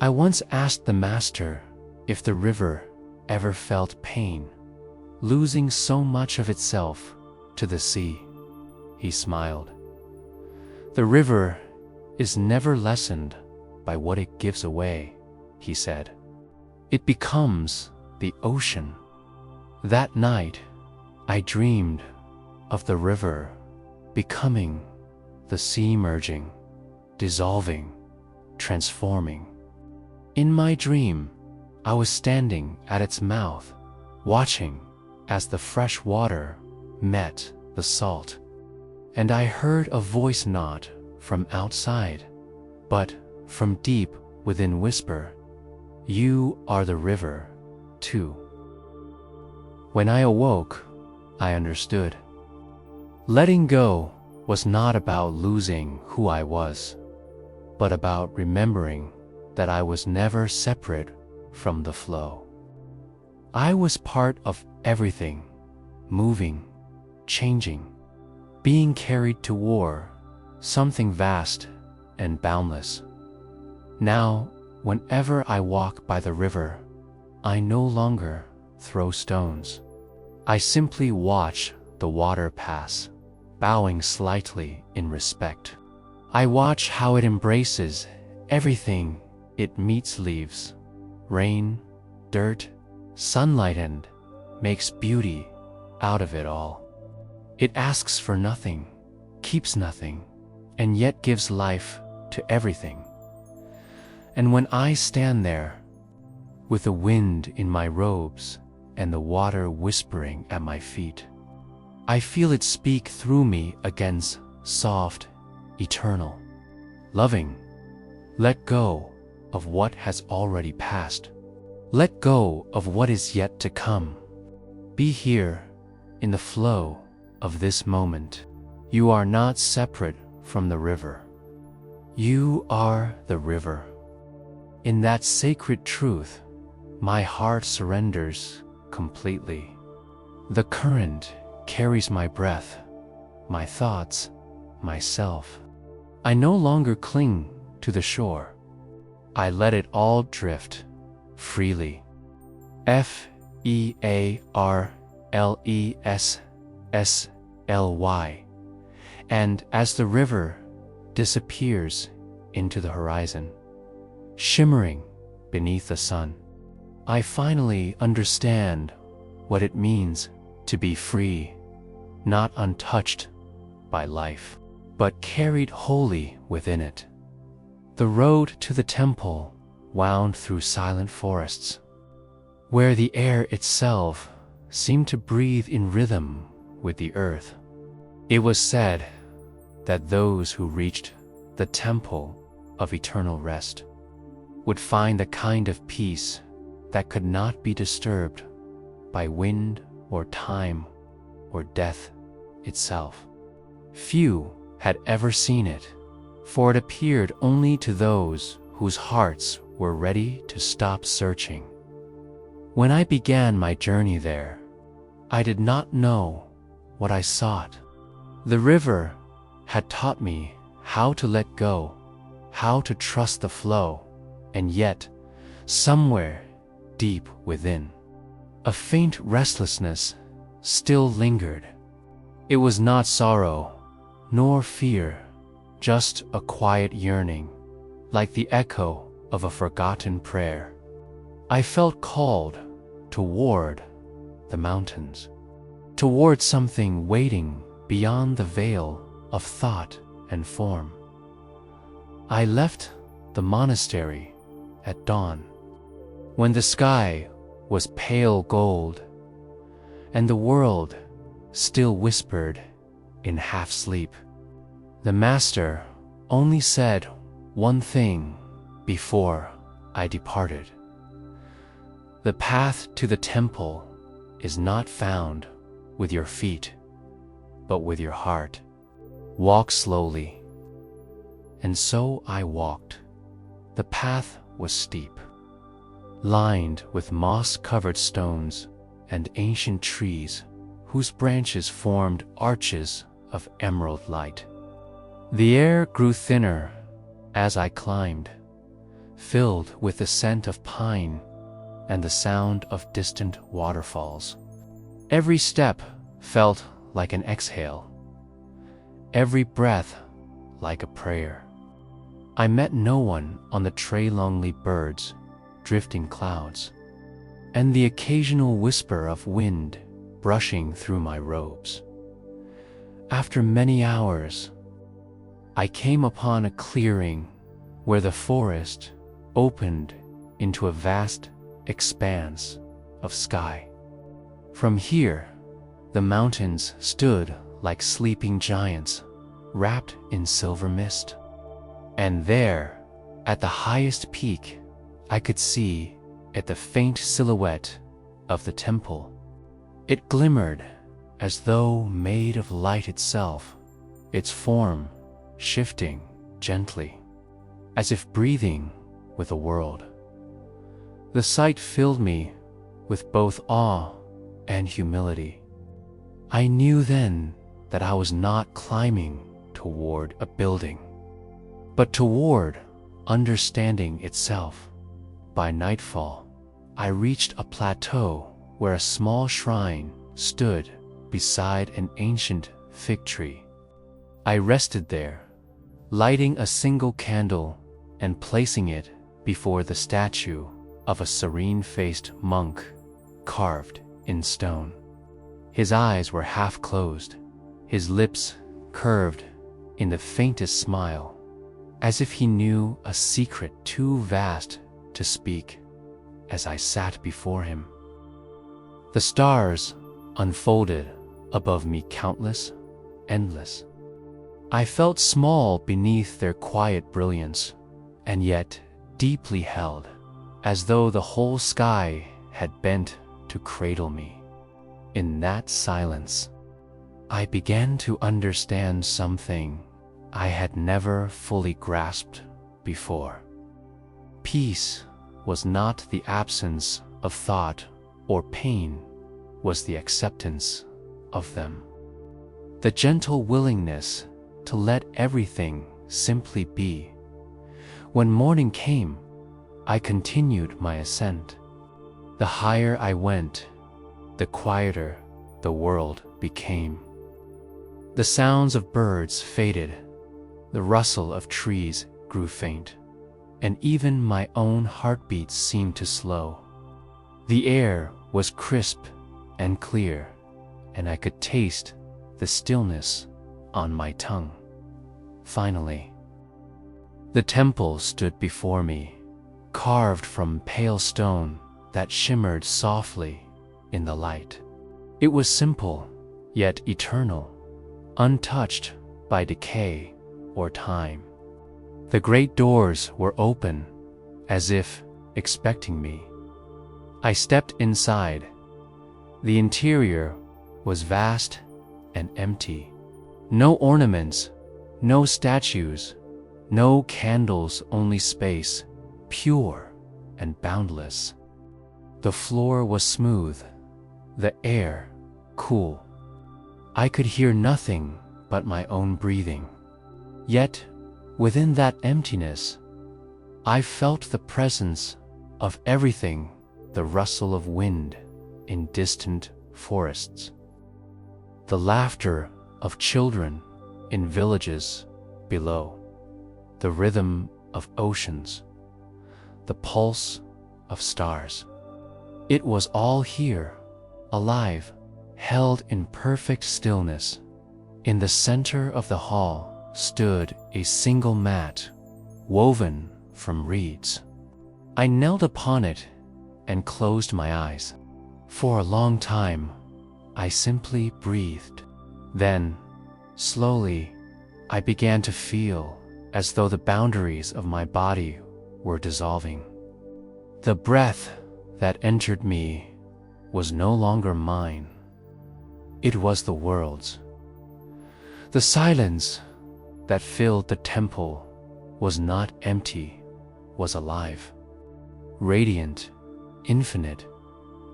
I once asked the master if the river ever felt pain, losing so much of itself to the sea. He smiled. "The river is never lessened by what it gives away," he said. "It becomes the ocean." That night, I dreamed of the river becoming the sea merging, dissolving, transforming. In my dream, I was standing at its mouth, watching as the fresh water met the salt. And I heard a voice not from outside, but from deep within whisper, "You are the river, too." When I awoke, I understood. Letting go was not about losing who I was, but about remembering that I was never separate from the flow. I was part of everything, moving, changing, being carried toward something vast and boundless. Now, whenever I walk by the river, I no longer throw stones. I simply watch the water pass, bowing slightly in respect. I watch how it embraces everything it meets: leaves, rain, dirt, sunlight, and makes beauty out of it all. It asks for nothing, keeps nothing, and yet gives life to everything. And when I stand there, with the wind in my robes and the water whispering at my feet, I feel it speak through me against soft, eternal, loving. Let go of what has already passed. Let go of what is yet to come. Be here in the flow of this moment. You are not separate from the river. You are the river. In that sacred truth, my heart surrenders completely. The current carries my breath, my thoughts, myself. I no longer cling to the shore. I let it all drift freely. Fearlessly. And as the river disappears into the horizon, shimmering beneath the sun, I finally understand what it means to be free, not untouched by life, but carried wholly within it. The road to the temple wound through silent forests, where the air itself seemed to breathe in rhythm with the earth. It was said that those who reached the temple of eternal rest would find a kind of peace that could not be disturbed by wind or time or death itself. Few had ever seen it, for it appeared only to those whose hearts were ready to stop searching. When I began my journey there, I did not know what I sought. The river had taught me how to let go, how to trust the flow, and yet, somewhere deep within, a faint restlessness still lingered. It was not sorrow, nor fear, just a quiet yearning, like the echo of a forgotten prayer. I felt called toward the mountains, toward something waiting beyond the veil of thought and form. I left the monastery at dawn, when the sky was pale gold, and the world still whispered in half sleep. The master only said one thing before I departed. The path to the temple is not found with your feet, but with your heart. Walk slowly. And so I walked. The path was steep, lined with moss-covered stones and ancient trees whose branches formed arches of emerald light. The air grew thinner as I climbed, filled with the scent of pine and the sound of distant waterfalls. Every step felt like an exhale, every breath like a prayer. I met no one on the tree-lonely birds, drifting clouds, and the occasional whisper of wind brushing through my robes. After many hours, I came upon a clearing where the forest opened into a vast expanse of sky. From here, the mountains stood like sleeping giants wrapped in silver mist. And there, at the highest peak, I could see the faint silhouette of the temple. It glimmered as though made of light itself, its form shifting gently, as if breathing with the world. The sight filled me with both awe and humility. I knew then that I was not climbing toward a building, but toward understanding itself. By nightfall, I reached a plateau where a small shrine stood beside an ancient fig tree. I rested there, lighting a single candle and placing it before the statue of a serene-faced monk carved in stone. His eyes were half closed, his lips curved in the faintest smile, as if he knew a secret too vast to speak. As I sat before him, the stars unfolded above me, countless, endless. I felt small beneath their quiet brilliance, and yet deeply held, as though the whole sky had bent to cradle me. In that silence, I began to understand something I had never fully grasped before. Peace was not the absence of thought, or pain was the acceptance of them. The gentle willingness to let everything simply be. When morning came, I continued my ascent. The higher I went, the quieter the world became. The sounds of birds faded, the rustle of trees grew faint, and even my own heartbeat seemed to slow. The air was crisp and clear, and I could taste the stillness on my tongue. Finally, the temple stood before me, carved from pale stone that shimmered softly in the light. It was simple, yet eternal, untouched by decay or time. The great doors were open, as if expecting me. I stepped inside. The interior was vast and empty. No ornaments, no statues, no candles, only space, pure and boundless. The floor was smooth, the air cool. I could hear nothing but my own breathing. Yet, within that emptiness, I felt the presence of everything, the rustle of wind in distant forests, the laughter of children in villages below, the rhythm of oceans, the pulse of stars. It was all here, alive, held in perfect stillness. In the center of the hall stood a single mat, woven from reeds. I knelt upon it and closed my eyes. For a long time, I simply breathed. Then, slowly, I began to feel as though the boundaries of my body were dissolving. The breath that entered me was no longer mine. It was the world's. The silence that filled the temple was not empty, was alive. Radiant, infinite,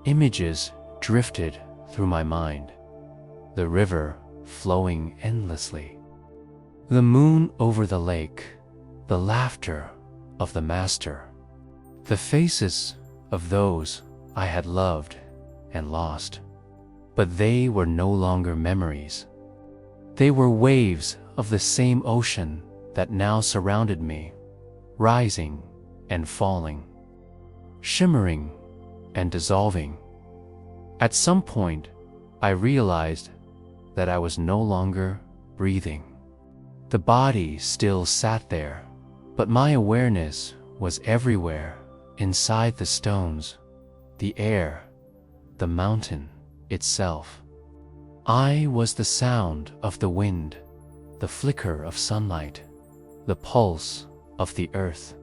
images drifted through my mind, the river flowing endlessly, the moon over the lake, the laughter of the master, the faces of those I had loved and lost. But they were no longer memories. They were waves of the same ocean that now surrounded me, rising and falling, shimmering and dissolving. At some point, I realized that I was no longer breathing. The body still sat there, but my awareness was everywhere, inside the stones, the air, the mountain itself. I was the sound of the wind, the flicker of sunlight, the pulse of the earth.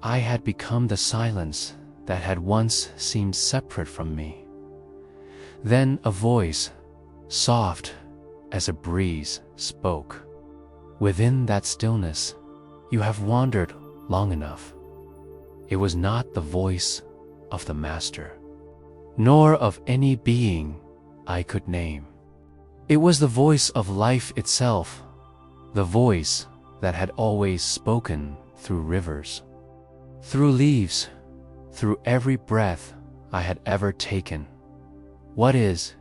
I had become the silence that had once seemed separate from me. Then a voice, soft as a breeze, spoke. Within that stillness, you have wandered long enough. It was not the voice of the master, nor of any being I could name. It was the voice of life itself, the voice that had always spoken through rivers, through leaves, through every breath I had ever taken. What is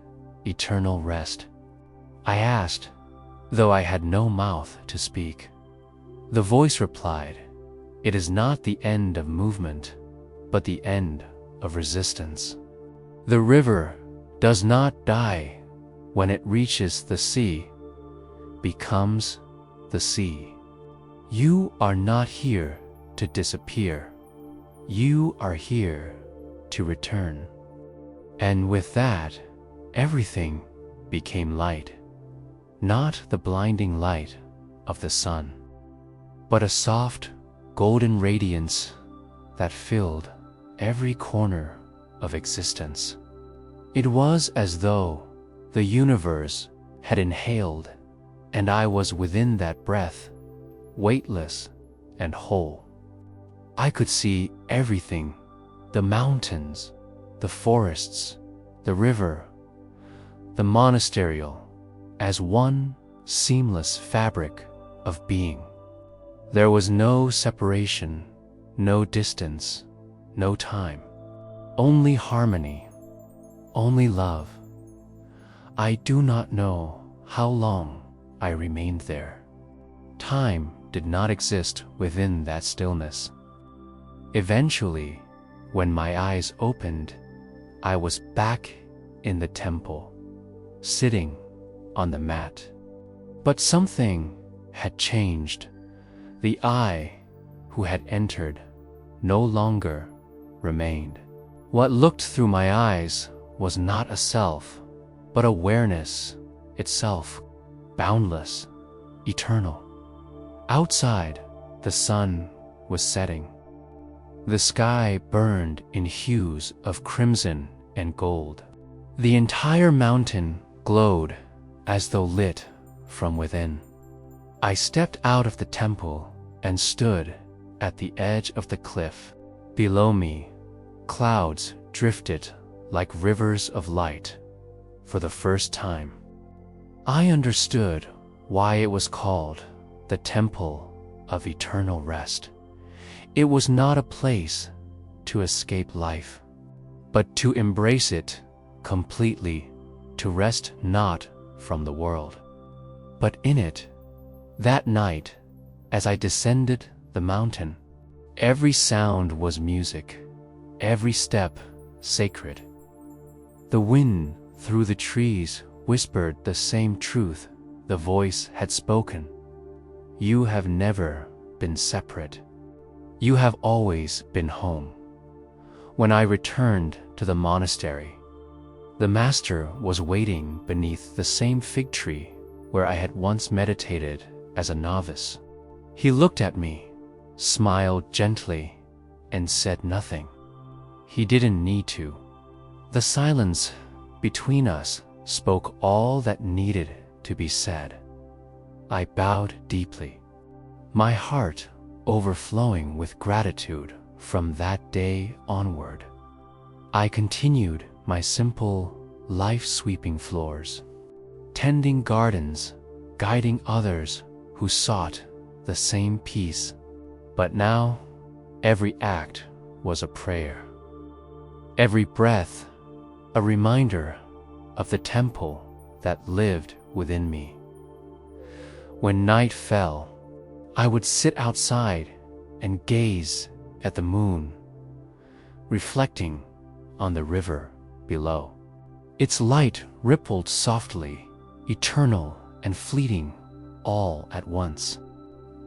eternal rest? I asked, though I had no mouth to speak. The voice replied, it is not the end of movement, but the end of resistance. The river does not die when it reaches the sea, becomes the sea. You are not here to disappear. You are here to return. And with that, everything became light. Not the blinding light of the sun, but a soft, golden radiance that filled every corner of existence. It was as though the universe had inhaled, and I was within that breath, weightless and whole. I could see everything, the mountains, the forests, the river, the monasterial, as one seamless fabric of being. There was no separation, no distance, no time. Only harmony, only love. I do not know how long I remained there. Time did not exist within that stillness. Eventually, when my eyes opened, I was back in the temple, sitting on the mat. But something had changed. The I who had entered no longer remained. What looked through my eyes was not a self, but awareness itself, boundless, eternal. Outside, the sun was setting. The sky burned in hues of crimson and gold. The entire mountain glowed as though lit from within. I stepped out of the temple and stood at the edge of the cliff. Below me, clouds drifted like rivers of light. For the first time, I understood why it was called the Temple of Eternal Rest. It was not a place to escape life, but to embrace it completely, to rest not from the world, but in it. That night, as I descended the mountain, every sound was music, every step sacred. The wind through the trees whispered the same truth the voice had spoken. You have never been separate. You have always been home. When I returned to the monastery, the master was waiting beneath the same fig tree where I had once meditated as a novice. He looked at me, smiled gently, and said nothing. He didn't need to. The silence between us spoke all that needed to be said. I bowed deeply, my heart overflowing with gratitude from that day onward. I continued my simple, life-sweeping floors, tending gardens, guiding others who sought the same peace. But now, every act was a prayer. Every breath, a reminder of the temple that lived within me. When night fell, I would sit outside and gaze at the moon, reflecting on the river below. Its light rippled softly, eternal and fleeting, all at once.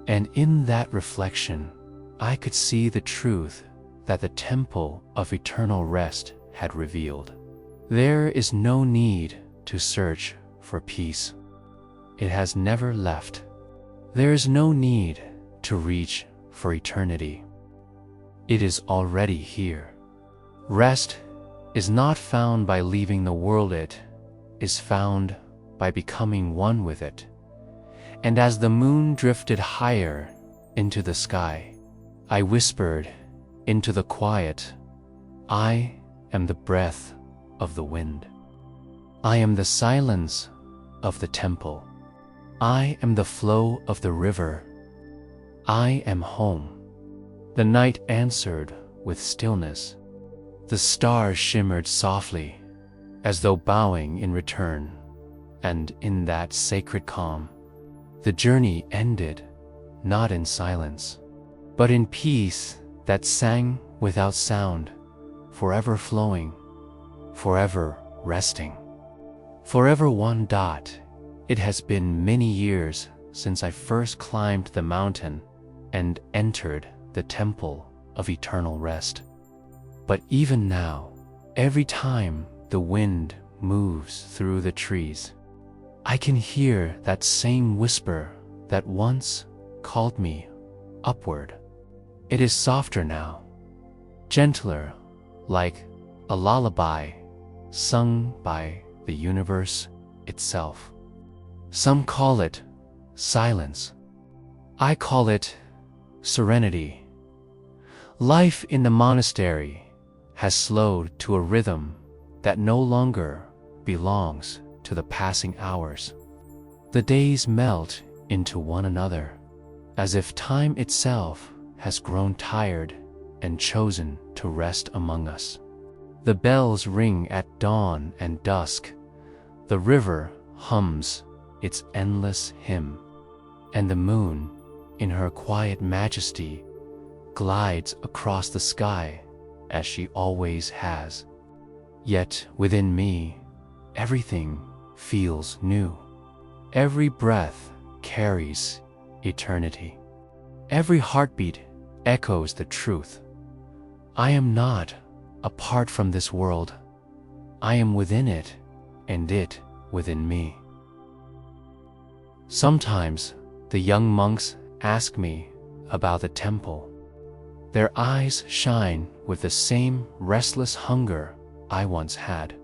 And in that reflection, I could see the truth that the temple of eternal rest had revealed. There is no need to search for peace. It has never left. There is no need to reach for eternity. It is already here. Rest is not found by leaving the world, it is found by becoming one with it. And as the moon drifted higher into the sky, I whispered into the quiet, I am the breath of the wind. I am the silence of the temple. I am the flow of the river. I am home. The night answered with stillness. The stars shimmered softly, as though bowing in return, and in that sacred calm, the journey ended, not in silence, but in peace that sang without sound, forever flowing, forever resting. Forever one dot. It has been many years since I first climbed the mountain and entered the temple of eternal rest. But even now, every time the wind moves through the trees, I can hear that same whisper that once called me upward. It is softer now, gentler, like a lullaby sung by the universe itself. Some call it silence. I call it serenity. Life in the monastery has slowed to a rhythm that no longer belongs to the passing hours. The days melt into one another, as if time itself has grown tired and chosen to rest among us. The bells ring at dawn and dusk, the river hums its endless hymn, and the moon, in her quiet majesty, glides across the sky as she always has. Yet within me, everything feels new. Every breath carries eternity. Every heartbeat echoes the truth. I am not apart from this world. I am within it, and it within me. Sometimes the young monks ask me about the temple. Their eyes shine with the same restless hunger I once had.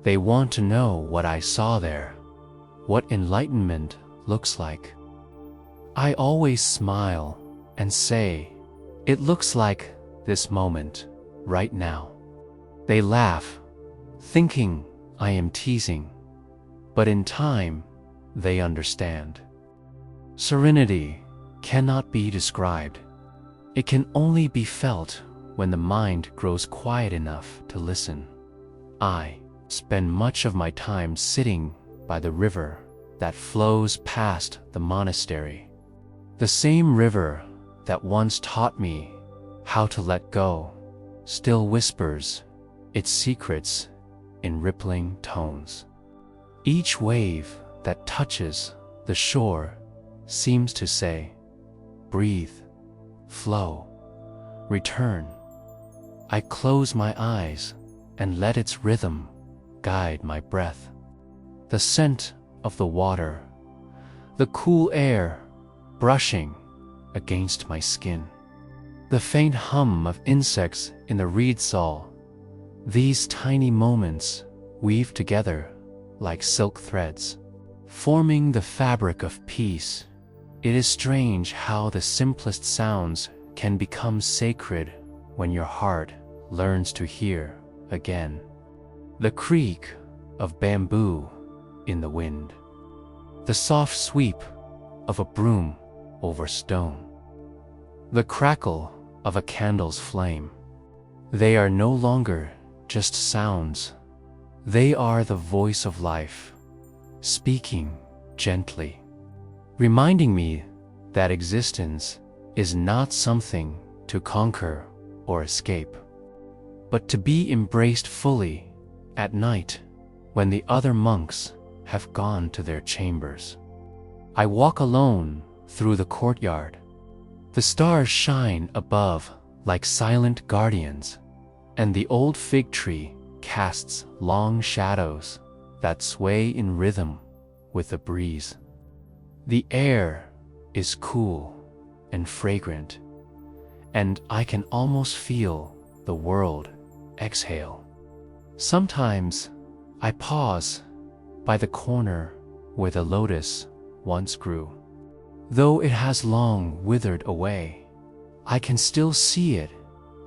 They want to know what I saw there, what enlightenment looks like. I always smile and say, it looks like this moment, right now. They laugh, thinking I am teasing, but in time, they understand. Serenity cannot be described. It can only be felt when the mind grows quiet enough to listen. I spend much of my time sitting by the river that flows past the monastery. The same river that once taught me how to let go still whispers its secrets in rippling tones. Each wave that touches the shore seems to say, breathe, flow, return. I close my eyes and let its rhythm guide my breath. The scent of the water, the cool air brushing against my skin, the faint hum of insects in the reed saw, these tiny moments weave together like silk threads, forming the fabric of peace. It is strange how the simplest sounds can become sacred when your heart learns to hear again. The creak of bamboo in the wind, the soft sweep of a broom over stone, the crackle of a candle's flame. They are no longer just sounds. They are the voice of life, speaking gently, reminding me that existence is not something to conquer or escape, but to be embraced fully at night when the other monks have gone to their chambers. I walk alone through the courtyard. The stars shine above like silent guardians, and the old fig tree casts long shadows that sway in rhythm with the breeze. The air is cool and fragrant, and I can almost feel the world exhale. Sometimes I pause by the corner where the lotus once grew. Though it has long withered away, I can still see it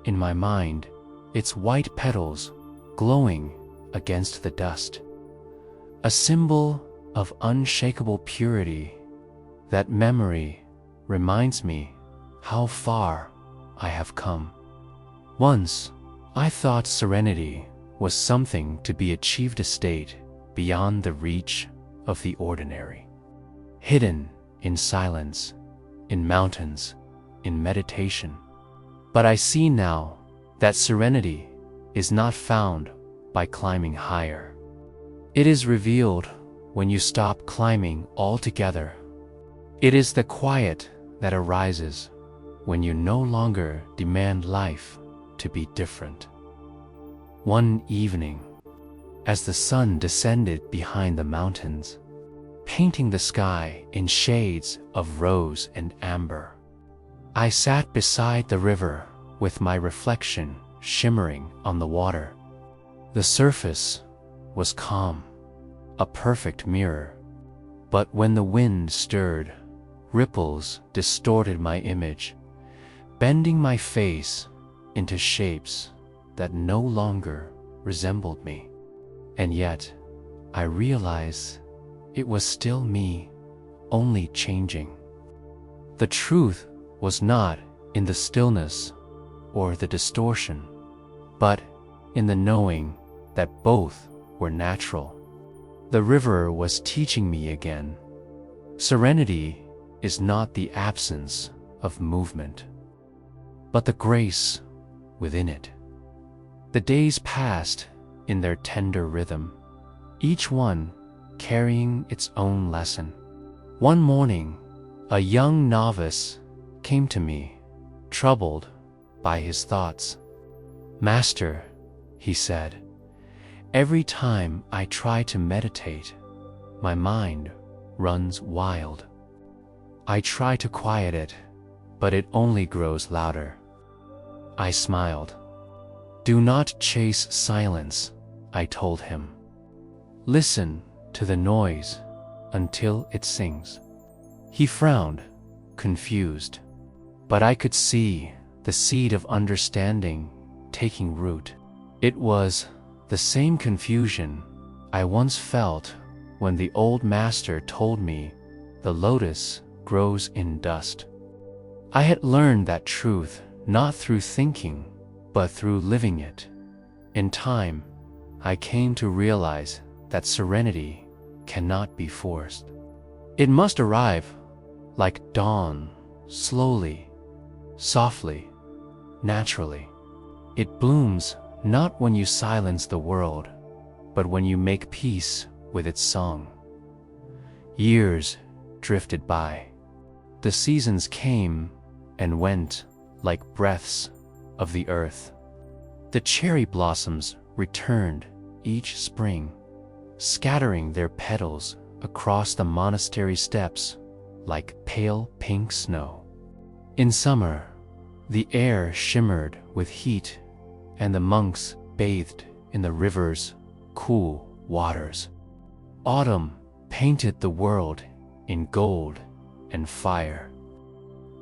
in my mind, its white petals glowing against the dust. A symbol of unshakable purity. That memory reminds me how far I have come. Once, I thought serenity was something to be achieved, a state beyond the reach of the ordinary, hidden in silence, in mountains, in meditation. But I see now that serenity is not found by climbing higher. It is revealed when you stop climbing altogether. It is the quiet that arises when you no longer demand life to be different. One evening, as the sun descended behind the mountains, painting the sky in shades of rose and amber, I sat beside the river with my reflection shimmering on the water. The surface was calm, a perfect mirror, but when the wind stirred, ripples distorted my image, bending my face into shapes that no longer resembled me. And yet, I realized it was still me, only changing. The truth was not in the stillness or the distortion, but in the knowing that both were natural. The river was teaching me again. Serenity is not the absence of movement, but the grace within it. The days passed in their tender rhythm, each one carrying its own lesson. One morning, a young novice came to me, troubled by his thoughts. "Master," he said, "every time I try to meditate, my mind runs wild. I try to quiet it, but it only grows louder." I smiled. "Do not chase silence," I told him. "Listen to the noise until it sings." He frowned, confused, but I could see the seed of understanding taking root. It was the same confusion I once felt when the old master told me the lotus grows in dust. I had learned that truth not through thinking, but through living it. In time, I came to realize that serenity cannot be forced. It must arrive like dawn, slowly, softly, naturally. It blooms not when you silence the world, but when you make peace with its song. Years drifted by. The seasons came and went like breaths of the earth. The cherry blossoms returned each spring, scattering their petals across the monastery steps like pale pink snow. In summer, the air shimmered with heat, and the monks bathed in the river's cool waters. Autumn painted the world in gold and fire,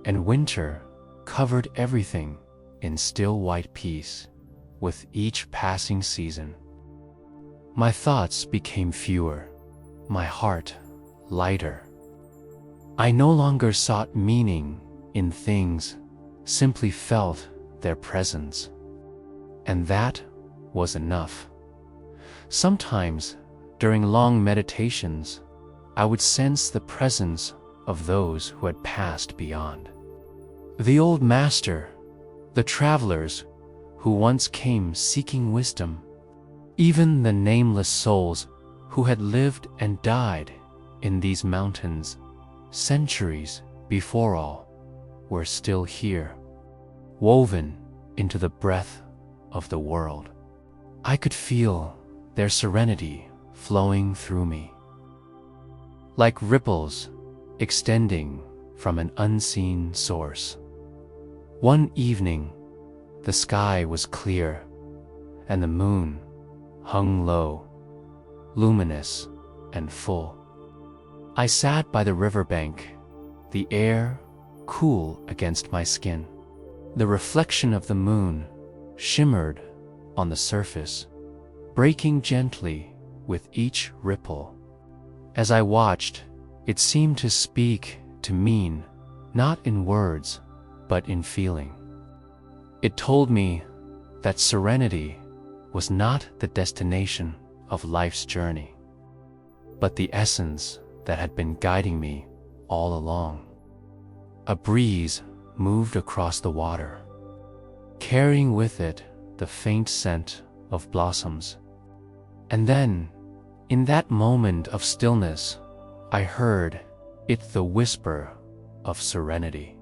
and winter covered everything in still white peace with each passing season. My thoughts became fewer, my heart lighter. I no longer sought meaning in things, simply felt their presence. And that was enough. Sometimes, during long meditations, I would sense the presence of those who had passed beyond. The old master, the travelers who once came seeking wisdom, even the nameless souls who had lived and died in these mountains centuries before all, were still here, woven into the breath of the world. I could feel their serenity flowing through me, like ripples extending from an unseen source. One evening, the sky was clear, and the moon hung low, luminous and full. I sat by the riverbank, the air cool against my skin. The reflection of the moon shimmered on the surface, breaking gently with each ripple. As I watched, it seemed to speak, to mean, not in words, but in feeling. It told me that serenity was not the destination of life's journey, but the essence that had been guiding me all along. A breeze moved across the water, carrying with it the faint scent of blossoms. And then, in that moment of stillness, I heard it, the whisper of serenity.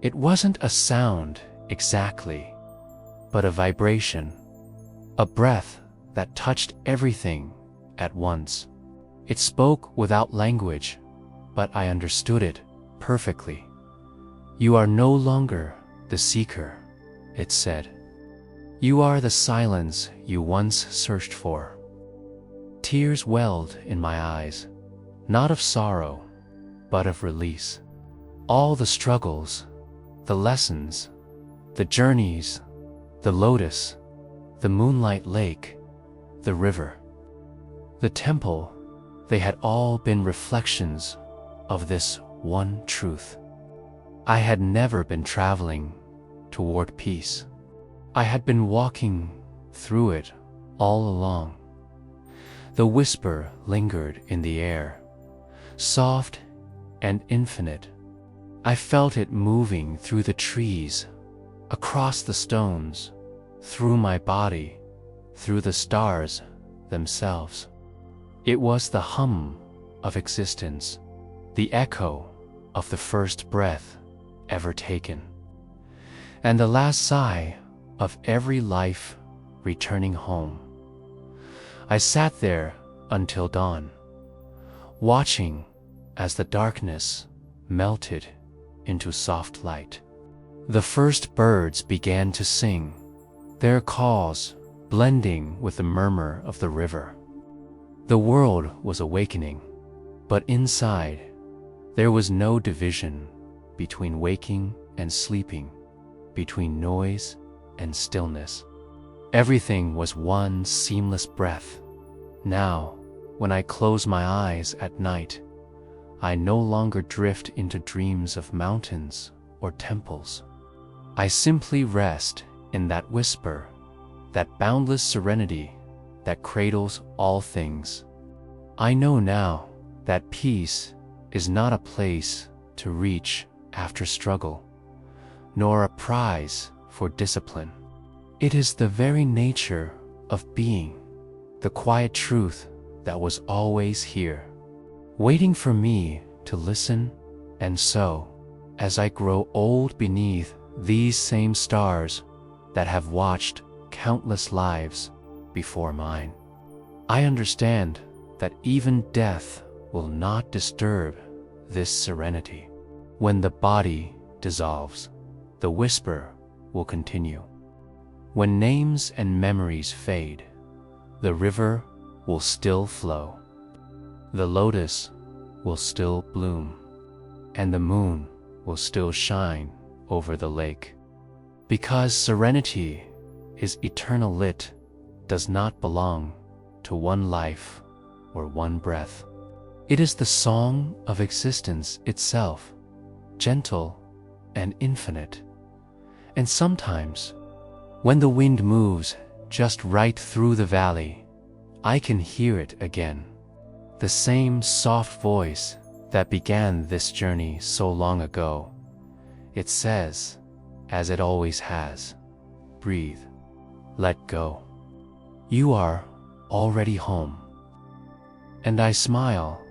It wasn't a sound exactly, but a vibration, a breath that touched everything at once. It spoke without language, but I understood it perfectly. "You are no longer the seeker," it said. "You are the silence you once searched for." Tears welled in my eyes, not of sorrow, but of release. All the struggles, the lessons, the journeys, the lotus, the moonlight lake, the river, the temple, they had all been reflections of this one truth. I had never been traveling toward peace. I had been walking through it all along. The whisper lingered in the air, soft and infinite. I felt it moving through the trees, across the stones, through my body, through the stars themselves. It was the hum of existence, the echo of the first breath ever taken, and the last sigh of every life returning home. I sat there until dawn, watching as the darkness melted into soft light. The first birds began to sing, their calls blending with the murmur of the river. The world was awakening, but inside there was no division between waking and sleeping, between noise and stillness. Everything was one seamless breath. Now, when I close my eyes at night, I no longer drift into dreams of mountains or temples. I simply rest in that whisper, that boundless serenity that cradles all things. I know now that peace is not a place to reach after struggle, nor a prize for discipline. It is the very nature of being, the quiet truth that was always here, waiting for me to listen. And so, as I grow old beneath these same stars that have watched countless lives before mine, I understand that even death will not disturb this serenity. When the body dissolves, the whisper will continue. When names and memories fade, the river will still flow. The lotus will still bloom, and the moon will still shine over the lake. Because serenity is eternal, lit does not belong to one life or one breath. It is the song of existence itself, gentle and infinite. And sometimes, when the wind moves just right through the valley, I can hear it again. The same soft voice that began this journey so long ago. It says, as it always has, breathe, let go. You are already home. And I smile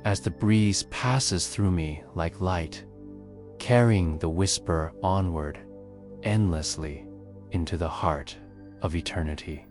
as the breeze passes through me like light, carrying the whisper onward, endlessly, into the heart of eternity.